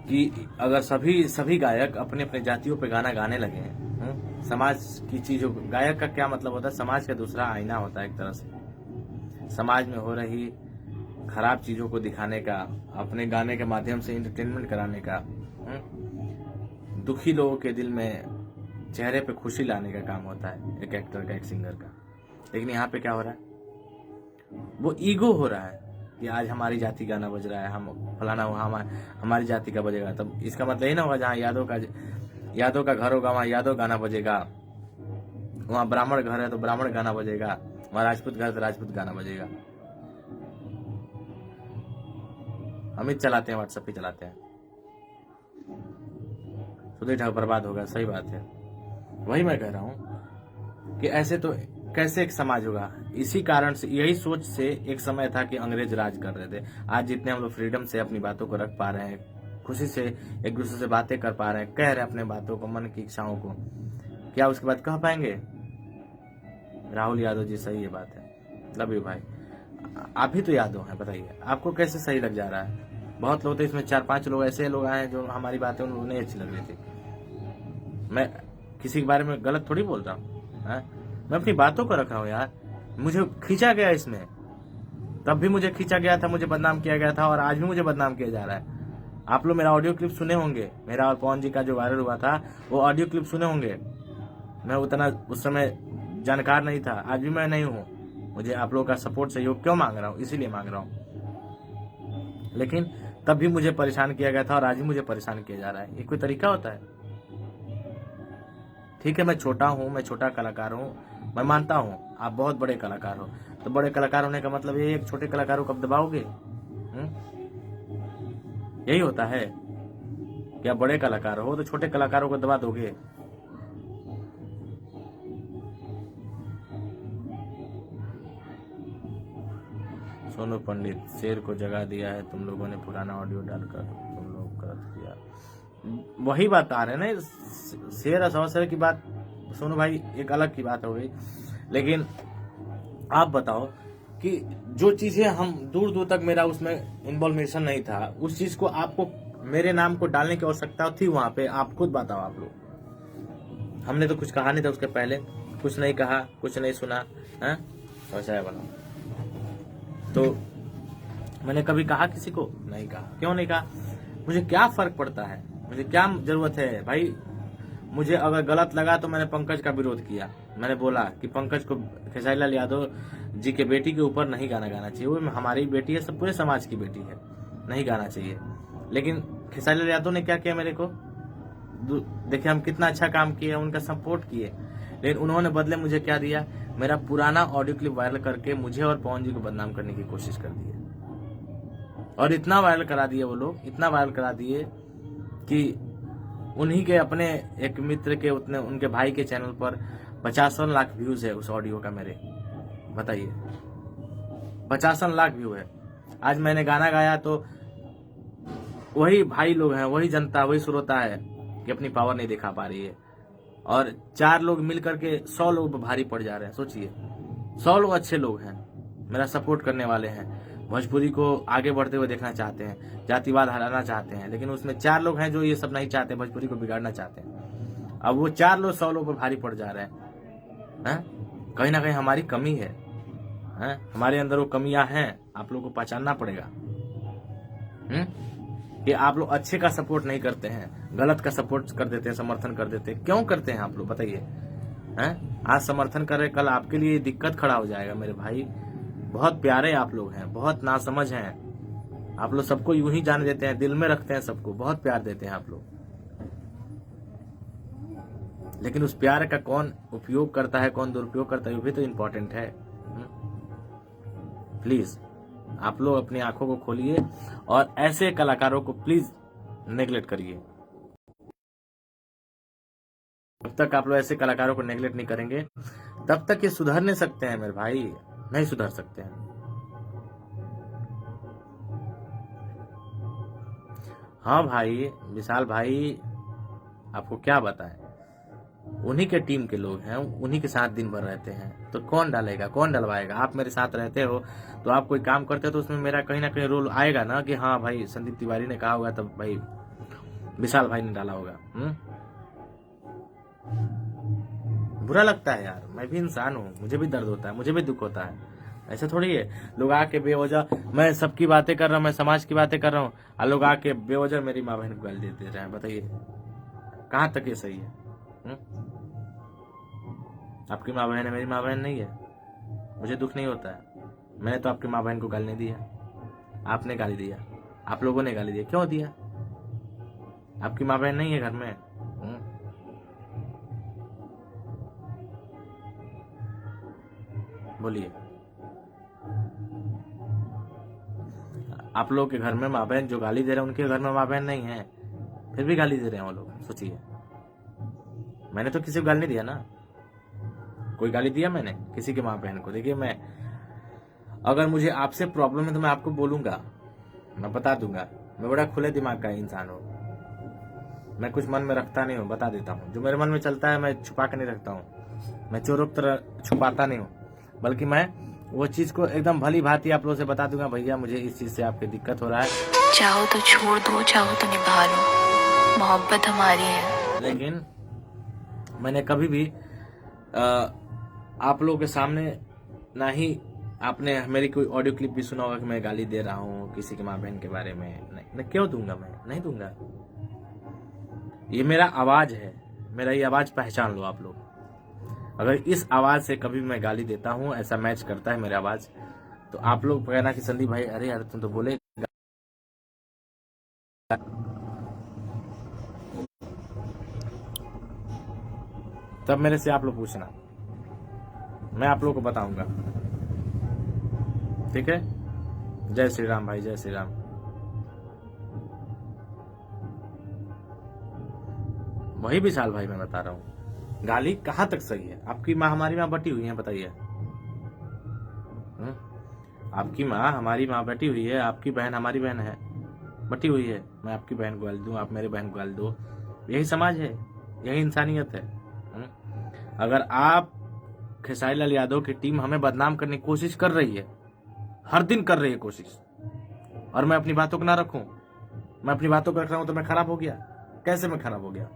कि अगर सभी गायक अपने अपने जातियों पे गाना गाने लगे, समाज की चीजों, गायक का क्या मतलब होता है? समाज का दूसरा आईना होता है एक तरह से। समाज में हो रही खराब चीजों को दिखाने का, अपने गाने के माध्यम से एंटरटेनमेंट कराने का, दुखी लोगों के दिल में चेहरे पे खुशी लाने का काम होता है एक एक्टर का, एक सिंगर का। लेकिन यहाँ पे क्या हो रहा है? वो ईगो हो रहा है कि आज हमारी जाति गाना बज रहा है, हम फलाना हुआ हमारी जाति का बजेगा, तब इसका मतलब ही ना होगा जहाँ यादव का घर होगा वहाँ यादव गाना बजेगा, वहाँ ब्राह्मण घर है तो ब्राह्मण गाना बजेगा, वहाँ राजपूत घर तो राजपूत गाना बजेगा। अमित चलाते हैं, व्हाट्सएप पे चलाते हैं, सुधीर ठाकुर बर्बाद होगा। सही बात है, वही मैं कह रहा हूं कि ऐसे तो कैसे एक समाज होगा। इसी कारण से, यही सोच से एक समय था कि अंग्रेज राज कर रहे थे। आज जितने हम लोग फ्रीडम से अपनी बातों को रख पा रहे हैं, खुशी से एक दूसरे से बातें कर पा रहे हैं, कह रहे हैं अपने बातों को, मन की इच्छाओं को, क्या उसके बाद कह पाएंगे? राहुल यादव जी, सही ये बात है। लव यू भाई। आप ही तो यादव हैं, बताइए आपको कैसे सही लग जा रहा है? बहुत लोग थे इसमें, 4-5 लोग ऐसे लोग आए जो हमारी बातें उनको नहीं अच्छी लग रही थी। मैं किसी के बारे में गलत थोड़ी बोल रहा हूँ, मैं अपनी बातों को रख रहा हूँ यार। मुझे खींचा गया इसमें, तब भी मुझे खींचा गया था, मुझे बदनाम किया गया था और आज भी मुझे बदनाम किया जा रहा है। आप लोग मेरा ऑडियो क्लिप सुने होंगे, मेरा और पवन जी का जो वायरल हुआ था वो ऑडियो क्लिप सुने होंगे। मैं उतना उस समय जानकार नहीं था, आज भी मैं नहीं हूँ। मुझे आप लोगों का सपोर्ट सहयोग क्यों मांग रहा हूँ? इसीलिए मांग रहा हूँ। लेकिन तब भी मुझे परेशान किया गया था और आज भी मुझे परेशान किया जा रहा है। ये कोई तरीका होता है? ठीक है, मैं छोटा हूँ, मैं छोटा कलाकार हूँ, मैं मानता हूँ आप बहुत बड़े कलाकार हो। तो बड़े कलाकार होने का मतलब ये एक छोटे कलाकारों को दबाओगे? यही होता है कि आप बड़े कलाकार हो तो छोटे कलाकारों को दबा दोगे? सोनू पंडित, शेर को जगा दिया है तुम लोगों ने, पुराना ऑडियो डालकर तुम लोग गलत किया। वही बात आ रहे ना, शेर और सवा शेर की बात सोनू भाई एक अलग की बात हो गई। लेकिन आप बताओ कि जो चीजें हम दूर दूर तक मेरा उसमें इन्वॉल्वेशन नहीं था, उस चीज को आपको मेरे नाम को डालने की आवश्यकता थी वहां पे? आप खुद बताओ। आप लोग, हमने तो कुछ कहा नहीं था उसके पहले, कुछ नहीं कहा, कुछ नहीं सुना है, वैसा बनाओ। तो मैंने कभी कहा किसी को? नहीं कहा। क्यों नहीं कहा? मुझे क्या फर्क पड़ता है, मुझे क्या जरूरत है भाई? मुझे अगर गलत लगा तो मैंने पंकज का विरोध किया। मैंने बोला कि पंकज को, खेसारी लाल यादव जी के बेटी के ऊपर नहीं गाना गाना चाहिए, वो हमारी बेटी है, सब पूरे समाज की बेटी है, नहीं गाना चाहिए। लेकिन खेसारी लाल यादव ने क्या किया मेरे को? देखिए हम कितना अच्छा काम किए, उनका सपोर्ट किए, लेकिन उन्होंने बदले मुझे क्या दिया? मेरा पुराना ऑडियो क्लिप वायरल करके मुझे और पवन जी को बदनाम करने की कोशिश कर दी है। और इतना वायरल करा दिए वो लोग, इतना वायरल करा दिए कि उन्हीं के अपने एक मित्र के उनके भाई के चैनल पर 50 लाख व्यूज है उस ऑडियो का मेरे। बताइए, 50 लाख व्यू है। आज मैंने गाना गाया तो वही भाई लोग हैं, वही जनता, वही श्रोता है कि अपनी पावर नहीं दिखा पा रही है, और 4 लोग मिलकर के 100 लोग भारी पड़ जा रहे हैं। सोचिए, 100 लोग अच्छे लोग हैं, मेरा सपोर्ट करने वाले हैं, भोजपुरी को आगे बढ़ते हुए देखना चाहते हैं, जातिवाद हराना चाहते हैं, लेकिन उसमें 4 लोग हैं जो ये सब नहीं चाहते, भोजपुरी को बिगाड़ना चाहते हैं। अब वो 4 लोग 100 लोग पर भारी पड़ जा रहे हैं। कहीं ना कहीं हमारी कमी है, हमारे अंदर वो कमियां हैं, आप लोगों को पहचानना पड़ेगा। कि आप लोग अच्छे का सपोर्ट नहीं करते हैं, गलत का सपोर्ट कर देते हैं, समर्थन कर देते हैं। क्यों करते हैं आप लोग? बताइए। आज समर्थन कर रहे, कल आपके लिए दिक्कत खड़ा हो जाएगा मेरे भाई। बहुत प्यारे आप लोग हैं, बहुत नासमझ हैं आप लोग, सबको यूं ही जाने देते हैं, दिल में रखते हैं, सबको बहुत प्यार देते हैं आप लोग। लेकिन उस प्यार का कौन उपयोग करता है, कौन दुरुपयोग करता है, वो भी तो इम्पोर्टेंट है। प्लीज आप लोग अपनी आंखों को खोलिए और ऐसे कलाकारों को प्लीज नेगलेक्ट करिए। जब तक आप लोग ऐसे कलाकारों को नेगलेक्ट नहीं करेंगे तब तक ये सुधर नहीं सकते हैं मेरे भाई, नहीं सुधर सकते हैं। हाँ भाई विशाल भाई, आपको क्या बताएं, उन्हीं के टीम के लोग हैं, उन्हीं के साथ दिन भर रहते हैं, तो कौन डालेगा, कौन डलवाएगा? आप मेरे साथ रहते हो तो आप कोई काम करते हो तो उसमें मेरा कहीं ना कहीं रोल आएगा ना, कि हाँ भाई संदीप तिवारी ने कहा होगा तब भाई विशाल भाई ने डाला होगा। बुरा लगता है यार, मैं भी इंसान हूँ, मुझे भी दर्द होता है, मुझे भी दुख होता है। ऐसा थोड़ी है लोग आके बेवजह, मैं सबकी बातें कर रहा हूँ, मैं समाज की बातें कर रहा हूँ, और लोग आके बेवजह मेरी माँ बहन को गाली देते रहे। बताइए कहाँ तक ये सही है? आपकी माँ बहन है, मेरी माँ बहन नहीं है, मुझे दुख नहीं होता है। मैंने तो आपकी माँ बहन को गाली नहीं दिया, आपने गाली दिया, आप लोगों ने गाली दिया। क्यों दिया? आपकी माँ बहन नहीं है घर में, बोलिए। आप लोग के घर में माँ बहन जो गाली दे रहे हैं उनके घर में माँ बहन नहीं है, फिर भी गाली दे रहे हैं वो लोग। सोचिए, मैंने तो किसी को गाली नहीं दिया ना। कोई गाली दिया मैंने किसी के माँ बहन को? देखिए, मैं अगर मुझे आपसे प्रॉब्लम है तो मैं आपको बोलूंगा, मैं बता दूंगा। मैं बड़ा खुले दिमाग का इंसान हूँ, मैं कुछ मन में रखता नहीं हूँ, बता देता हूँ। जो मेरे मन में चलता है मैं छुपा के नहीं रखता हूँ, मैं चोरों की तरह छुपाता नहीं हूँ, बल्कि मैं वो चीज को एकदम भली भांति आप लोगों से बता दूंगा, भैया मुझे इस चीज से आपकी दिक्कत हो रहा है। चाहो तो छोड़ दो, चाहो तो निभा लो, मोहब्बत हमारी है। लेकिन मैंने कभी भी आप लोगों के सामने ना ही आपने मेरी कोई ऑडियो क्लिप भी सुना होगा कि मैं गाली दे रहा हूँ किसी की माँ बहन के बारे में। नहीं, क्यों दूंगा? मैं नहीं दूंगा। ये मेरा आवाज है, मेरा ये आवाज पहचान लो आप लोग। अगर इस आवाज से कभी मैं गाली देता हूँ, ऐसा मैच करता है मेरा आवाज, तो आप लोग कहना कि संदीप भाई, अरे यार तुम तो बोले। तब मेरे से आप लोग पूछना, मैं आप लोग को बताऊंगा। ठीक है? जय श्री राम भाई, जय श्री राम। वही विशाल भाई मैं बता रहा हूँ, गाली कहां तक सही है? आपकी माँ हमारी माँ बटी हुई है, बताइए। आपकी माँ हमारी माँ बटी हुई है, आपकी बहन हमारी बहन है, बटी हुई है। मैं आपकी बहन को गाली दूं, आप मेरे बहन को गाली दो, यही समाज है, यही इंसानियत है। अगर आप खेसारी लाल यादव की टीम हमें बदनाम करने की कोशिश कर रही है, हर दिन कर रही है कोशिश, और मैं अपनी बातों को ना रखूं, मैं अपनी बातों को रख रहा हूं, तो मैं खराब हो गया? कैसे मैं खराब हो गया?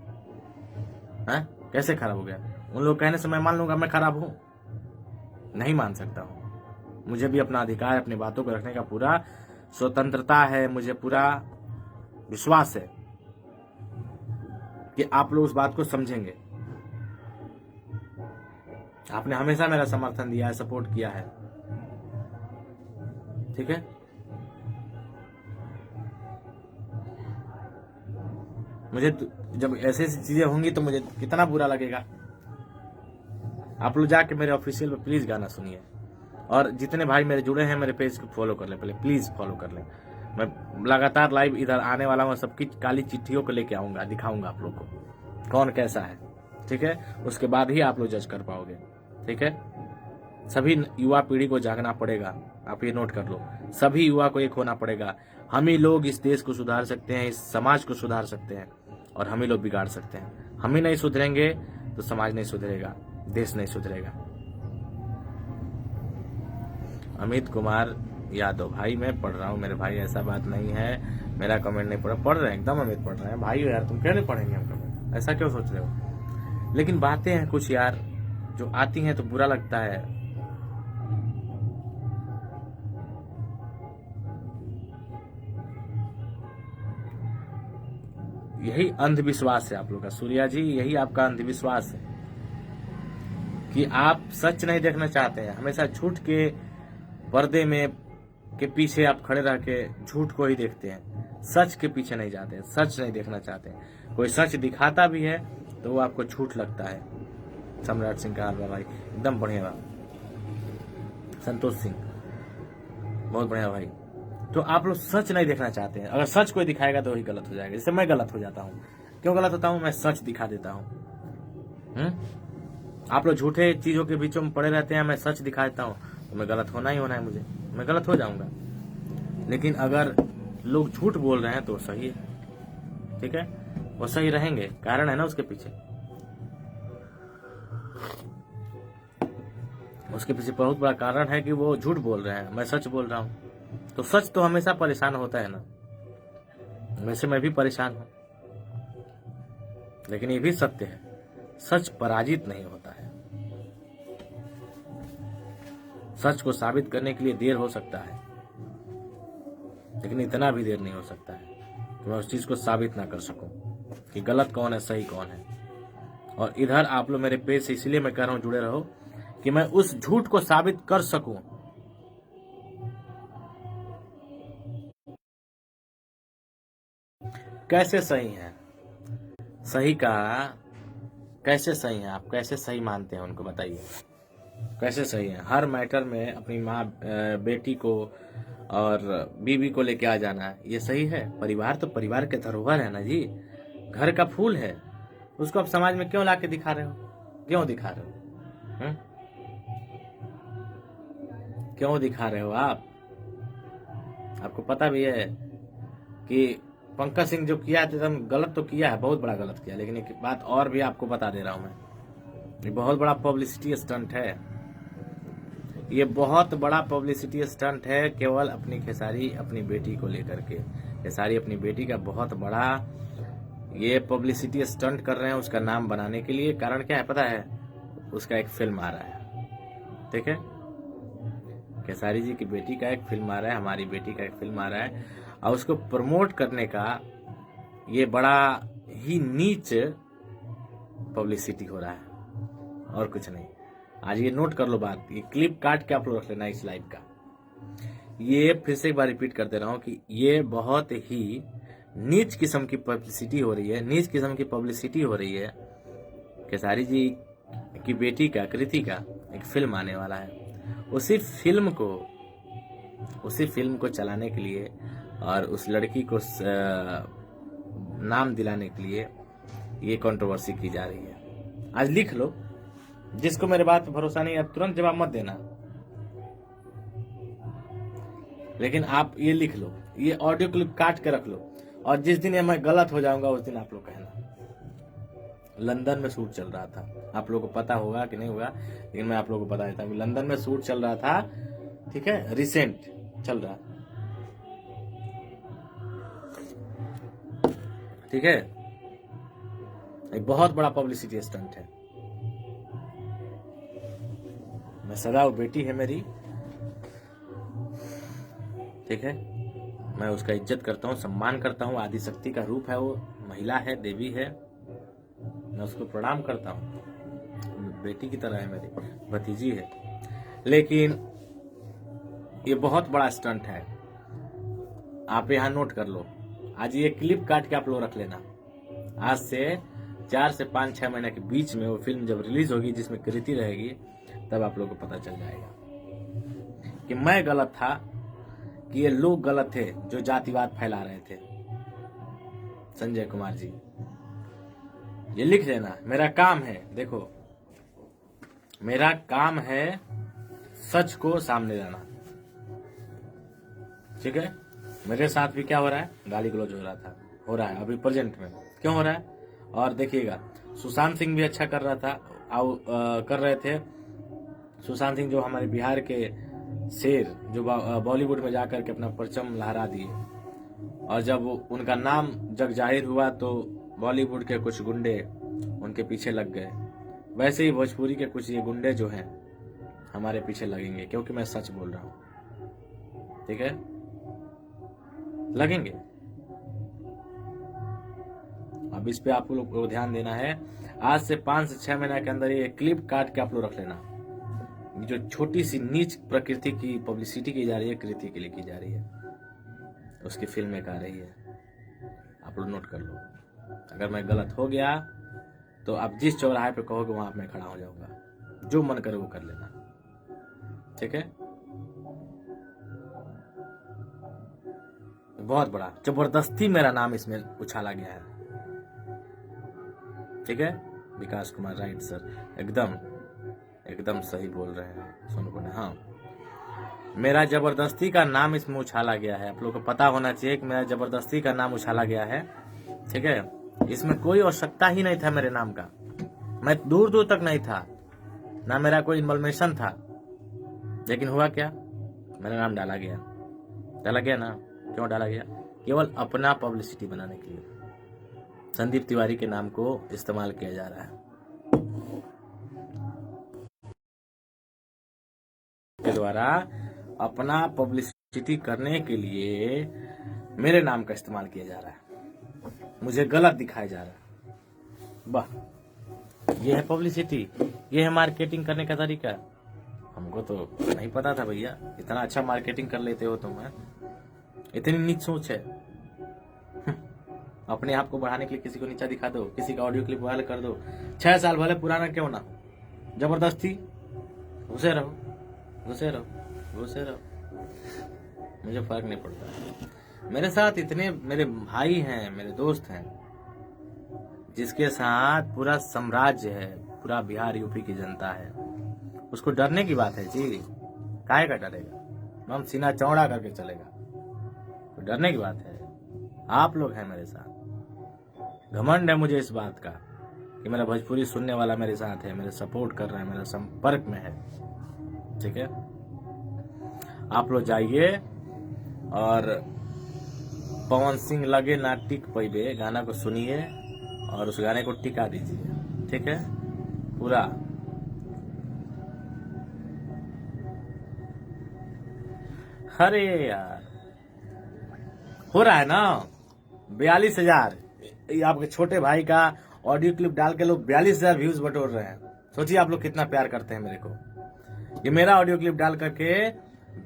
है? कैसे खराब हो गया? उन लोग कहने से मैं मान लूंगा मैं खराब हूं? नहीं मान सकता हूं। मुझे भी अपना अधिकार, अपनी बातों को रखने का पूरा स्वतंत्रता है। मुझे पूरा विश्वास है कि आप लोग उस बात को समझेंगे। आपने हमेशा मेरा समर्थन दिया है, सपोर्ट किया है। ठीक है? मुझे जब ऐसी ऐसी चीजें होंगी तो मुझे कितना बुरा लगेगा। आप लोग जाके मेरे ऑफिशियल पे प्लीज गाना सुनिए, और जितने भाई मेरे जुड़े हैं मेरे पेज को फॉलो कर ले, पहले प्लीज फॉलो कर ले। मैं लगातार लाइव इधर आने वाला हूँ, सबकी काली चिट्ठियों को लेके आऊंगा, दिखाऊंगा आप लोग को कौन कैसा है। ठीक है? उसके बाद ही आप लोग जज कर पाओगे। ठीक है? सभी युवा पीढ़ी को जागना पड़ेगा, आप ये नोट कर लो। सभी युवा को एक होना पड़ेगा। हम ही लोग इस देश को सुधार सकते हैं, इस समाज को सुधार सकते हैं, और हम ही लोग बिगाड़ सकते हैं। हम ही नहीं सुधरेंगे तो समाज नहीं सुधरेगा, देश नहीं सुधरेगा। अमित कुमार यादव भाई, मैं पढ़ रहा हूँ मेरे भाई, ऐसा बात नहीं है। मेरा कमेंट नहीं पढ़ रहे हैं, एकदम अमित पढ़ रहे हैं भाई। यार तुम क्यों नहीं पढ़ेंगे हम कमेंट? ऐसा क्यों सोच रहे हो? लेकिन बातें हैं कुछ यार जो आती हैं तो बुरा लगता है। यही अंधविश्वास है आप लोग का, सूर्या जी, यही आपका अंधविश्वास है कि आप सच नहीं देखना चाहते हैं। हमेशा झूठ के पर्दे में के पीछे आप खड़े रह के झूठ को ही देखते हैं, सच के पीछे नहीं जाते हैं, सच नहीं देखना चाहते हैं। कोई सच दिखाता भी है तो वो आपको झूठ लगता है। सम्राट सिंह का हाल भाई एकदम बढ़िया। संतोष सिंह बहुत बढ़िया भाई। तो आप लोग सच नहीं देखना चाहते हैं। अगर सच कोई दिखाएगा तो वही गलत हो जाएगा। जैसे मैं गलत हो जाता हूँ। क्यों गलत होता हूँ? मैं सच दिखा देता हूँ। आप लोग झूठे चीजों के बीचों में पड़े रहते हैं, मैं सच दिखा देता हूँ, तो मैं गलत होना ही होना है, मुझे मैं गलत हो जाऊंगा। लेकिन अगर लोग झूठ बोल रहे हैं तो सही है। ठीक है? वो सही रहेंगे, कारण है ना उसके पीछे। उसके पीछे बहुत बड़ा कारण है कि वो झूठ बोल रहे हैं, मैं सच बोल रहा हूँ। तो सच तो हमेशा परेशान होता है ना। वैसे मैं भी परेशान हूं, लेकिन ये भी सत्य है, सच पराजित नहीं होता है। सच को साबित करने के लिए देर हो सकता है, लेकिन इतना भी देर नहीं हो सकता है कि मैं उस चीज को साबित ना कर सकूं कि गलत कौन है, सही कौन है। और इधर आप लोग मेरे पेज से इसलिए मैं कह रहा हूं जुड़े रहो कि मैं उस झूठ को साबित कर सकूं। कैसे सही है? सही का कैसे सही है? आप कैसे सही मानते हैं उनको बताइए। कैसे सही है? हर मैटर में अपनी माँ बेटी को और बीवी को लेके आ जाना है, ये सही है? परिवार तो परिवार के धरोहर है ना जी, घर का फूल है, उसको आप समाज में क्यों लाके दिखा रहे हो? क्यों दिखा रहे हो? क्यों दिखा रहे हो आप? आपको पता भी है कि पंकज सिंह जो किया है एकदम गलत तो किया है, बहुत बड़ा गलत किया, लेकिन एक बात और भी आपको बता दे रहा हूं मैं, ये बहुत बड़ा पब्लिसिटी स्टंट है, ये बहुत बड़ा पब्लिसिटी स्टंट है, केवल अपनी खेसारी अपनी बेटी को लेकर के। खेसारी अपनी बेटी का बहुत बड़ा ये पब्लिसिटी स्टंट कर रहे हैं उसका नाम बनाने के लिए। कारण क्या है पता है? उसका एक फिल्म आ रहा है, ठीक है? खेसारी जी की बेटी का एक फिल्म आ रहा है, हमारी बेटी का एक फिल्म आ रहा है, और उसको प्रमोट करने का ये बड़ा ही नीच पब्लिसिटी हो रहा है और कुछ नहीं। आज ये नोट कर लो बात, ये क्लिप काट के आप लोग रख लेना इस लाइव का। ये फिर से एक बार रिपीट कर दे रहा हूं कि ये बहुत ही नीच किस्म की पब्लिसिटी हो रही है, नीच किस्म की पब्लिसिटी हो रही है। खेसारी जी की बेटी का, कृति का एक फिल्म आने वाला है, उसी फिल्म को चलाने के लिए और उस लड़की को नाम दिलाने के लिए ये कंट्रोवर्सी की जा रही है। आज लिख लो, जिसको मेरे बात पर भरोसा नहीं है तुरंत जवाब मत देना, लेकिन आप ये लिख लो, ये ऑडियो क्लिप काट के रख लो, और जिस दिन ये मैं गलत हो जाऊंगा उस दिन आप लोग कहना। लंदन में शूट चल रहा था, आप लोगों को पता होगा कि नहीं होगा, लेकिन मैं आप लोगों को बता देता हूँ, लंदन में शूट चल रहा था, ठीक है? रिसेंट चल रहा, ठीक है? एक बहुत बड़ा पब्लिसिटी स्टंट है। मैं सदा, वो बेटी है मेरी, ठीक है? मैं उसका इज्जत करता हूँ, सम्मान करता हूँ, आदिशक्ति का रूप है वो, महिला है, देवी है, मैं उसको प्रणाम करता हूँ, बेटी की तरह है, मेरी भतीजी है। लेकिन ये बहुत बड़ा स्टंट है, आप यहाँ नोट कर लो। आज ये क्लिप काट के आप लोग रख लेना, आज से 4 से 5-6 महीने के बीच में वो फिल्म जब रिलीज होगी जिसमें कृति रहेगी, तब आप लोगों को पता चल जाएगा कि मैं गलत था, कि ये लोग गलत थे जो जातिवाद फैला रहे थे। संजय कुमार जी, ये लिख लेना, मेरा काम है, देखो मेरा काम है सच को सामने लाना, ठीक है? मेरे साथ भी क्या हो रहा है? गाली गलौज हो रहा है अभी प्रेजेंट में। क्यों हो रहा है? और देखिएगा, सुशांत सिंह भी अच्छा कर रहा था, कर रहे थे। सुशांत सिंह जो हमारे बिहार के शेर, जो बॉलीवुड में जाकर के अपना परचम लहरा दिए, और जब उनका नाम जग जाहिर हुआ तो बॉलीवुड के कुछ गुंडे उनके पीछे लग गए। वैसे ही भोजपुरी के कुछ ये गुंडे जो हैं हमारे पीछे लगेंगे, क्योंकि मैं सच बोल रहा हूं, ठीक है? लगेंगे। अब इस पे आप लोग को ध्यान देना है। आज से 5 से 6 महीने के अंदर ये क्लिप काट के आप लोग रख लेना, जो छोटी सी नीच प्रकृति की पब्लिसिटी की जा रही है, कृति के लिए की जा रही है, उसकी फिल्म एक आ रही है, आप लोग नोट कर लो। अगर मैं गलत हो गया तो आप जिस चौराहे पे कहोगे वहां मैं खड़ा हो जाऊंगा, जो मन करे वो कर लेना, ठीक है? बहुत बड़ा जबरदस्ती मेरा नाम इसमें उछाला गया है, ठीक है? विकास कुमार, राइट सर, एकदम सही बोल रहे हैं सोनू कुमार। हाँ, मेरा जबरदस्ती का नाम इसमें उछाला गया है, आप लोग को पता होना चाहिए कि मेरा जबरदस्ती का नाम उछाला गया है, ठीक है? इसमें कोई आवश्यकता ही नहीं था मेरे नाम का, मैं दूर दूर तक नहीं था, ना मेरा कोई इन्वॉल्वेशन था, लेकिन हुआ क्या? मेरा नाम डाला गया ना। क्यों डाला गया? केवल अपना पब्लिसिटी बनाने के लिए संदीप तिवारी के नाम को इस्तेमाल किया जा रहा है, के द्वारा अपना पब्लिसिटी करने के लिए मेरे नाम का इस्तेमाल किया जा रहा है, मुझे गलत दिखाया जा रहा है। वाह, ये है पब्लिसिटी, ये है मार्केटिंग करने का तरीका। हमको तो नहीं पता था भैया, इतना अच्छा मार्केटिंग कर लेते हो तुम, इतनी नीच सोच है। अपने आप को बढ़ाने के लिए किसी को नीचा दिखा दो, किसी का ऑडियो क्लिप वायरल कर दो, 6 साल भले पुराना क्यों ना हो, जबरदस्ती घुसे रहो, घुसे रहो, घुसे रहो, मुझे फर्क नहीं पड़ता। मेरे साथ इतने मेरे भाई हैं, मेरे दोस्त हैं, जिसके साथ पूरा साम्राज्य है, पूरा बिहार यूपी की जनता है। उसको डरने की बात है जी, काहे का डरेगा? हम सीना चौड़ा करके चलेगा, तो डरने की बात है। आप लोग हैं मेरे साथ, घमंड है मुझे इस बात का कि मेरा भोजपुरी सुनने वाला मेरे साथ है, मेरे सपोर्ट कर रहा है, मेरे संपर्क में है। ठीक है, आप लोग जाइए और पवन सिंह लगे ना टिक पैबे गाना को सुनिए और उस गाने को टिका दीजिए। ठीक है, पूरा अरे यार हो रहा है ना 42,000। ये आपके छोटे भाई का ऑडियो क्लिप डाल के लोग 42,000 व्यूज बटोर रहे हैं। सोचिए आप लोग कितना प्यार करते हैं मेरे को। ये मेरा ऑडियो क्लिप डाल करके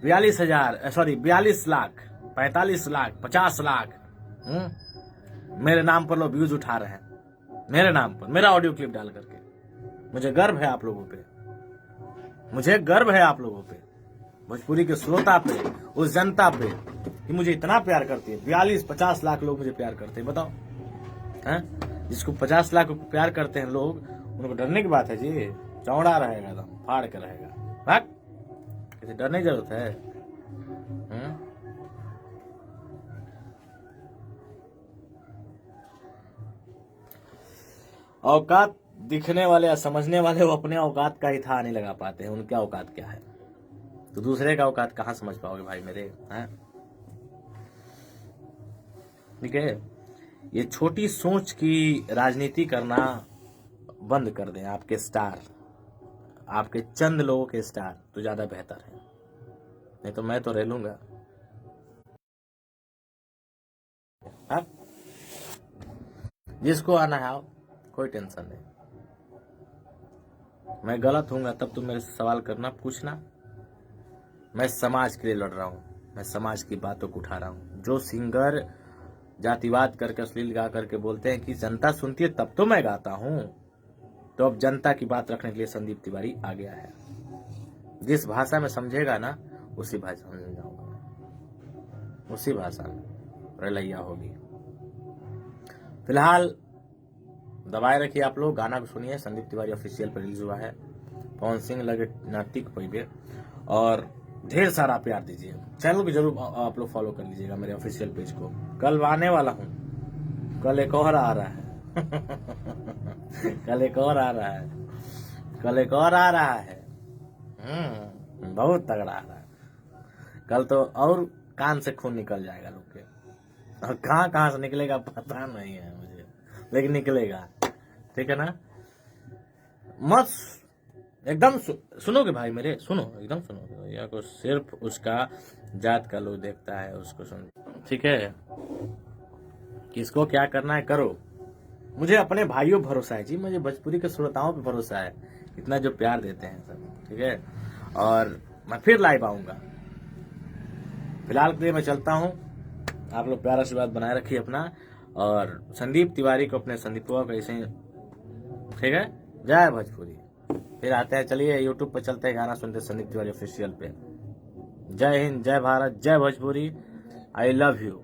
42 लाख 45 लाख 50 लाख मेरे नाम पर लोग व्यूज उठा रहे हैं, मेरे नाम पर, मेरा ऑडियो क्लिप डाल करके। मुझे गर्व है आप लोगों पे, मुझे गर्व है आप लोगों पे, भोजपुरी के श्रोता पे, उस जनता पे कि मुझे इतना प्यार करती है। 42-50 लाख लोग मुझे प्यार करते हैं, बताओ हैं? जिसको 50 लाख प्यार करते हैं लोग, उनको डरने की बात है जी? चौड़ा रहेगा, एकदम फाड़ के रहेगा। भाग, किसी डरने की जरूरत है? औकात दिखने वाले या समझने वाले वो अपने औकात का ही था नहीं लगा पाते हैं। उनका औकात क्या है, तो दूसरे का औकात कहां समझ पाओगे भाई मेरे? हैं? ठीक है, ये छोटी सोच की राजनीति करना बंद कर दें। आपके स्टार, आपके चंद लोगों के स्टार तो ज्यादा बेहतर है, नहीं तो मैं तो रह लूंगा। हाँ? जिसको आना है आओ, कोई टेंशन नहीं। मैं गलत हूंगा तब तुम मेरे से सवाल करना, पूछना। मैं समाज के लिए लड़ रहा हूं, मैं समाज की बातों को उठा रहा हूं। जो सिंगर जातिवाद करके, अश्लील गा करके बोलते हैं कि जनता सुनती है तब तो मैं गाता हूं, तो अब जनता की बात रखने के लिए संदीप तिवारी आ गया है। जिस भाषा में समझेगा ना उसी भाषा में समझाऊंगा, उसी भाषा में रलैया होगी। फिलहाल दबाए रखिए आप लोग, गाना को सुनिए। संदीप तिवारी ऑफिशियल पर रिलीज हुआ है। पवन सिंह लगे नाटिक पैबे, और ढेर सारा प्यार दीजिए। चैनल को जरूर आप लोग फॉलो कर लीजिएगा, मेरे ऑफिशियल पेज को। कल आने वाला हूँ, कल एक और आ रहा है कल एक और आ रहा है, कल एक और आ रहा है। बहुत तगड़ा आ रहा है कल तो, और कान से खून निकल जाएगा लोग के, और कहाँ से निकलेगा पता नहीं है मुझे, लेकिन निकलेगा। ठीक है ना? मत एकदम सुनोगे भाई मेरे, सुनो, एकदम सुनो। या को सिर्फ उसका जात का लोग देखता है, उसको सुन। ठीक है, किसको क्या करना है करो। मुझे अपने भाइयों भरोसा है जी, मुझे भोजपुरी के श्रोताओं पे भरोसा है, इतना जो प्यार देते हैं सब। ठीक है, और मैं फिर लाइव आऊंगा। फिलहाल के लिए मैं चलता हूं। आप लोग प्यार आशीर्वाद बनाए रखिए अपना, और संदीप तिवारी को अपने संदीपुआ को ऐसे, ठीक है? जय भोजपुरी। फिर आते हैं, चलिए यूट्यूब पे चलते हैं, गाना सुनते संदीप तिवारी ऑफिशियल पे। जय हिंद, जय भारत, जय भोजपुरी। I love you.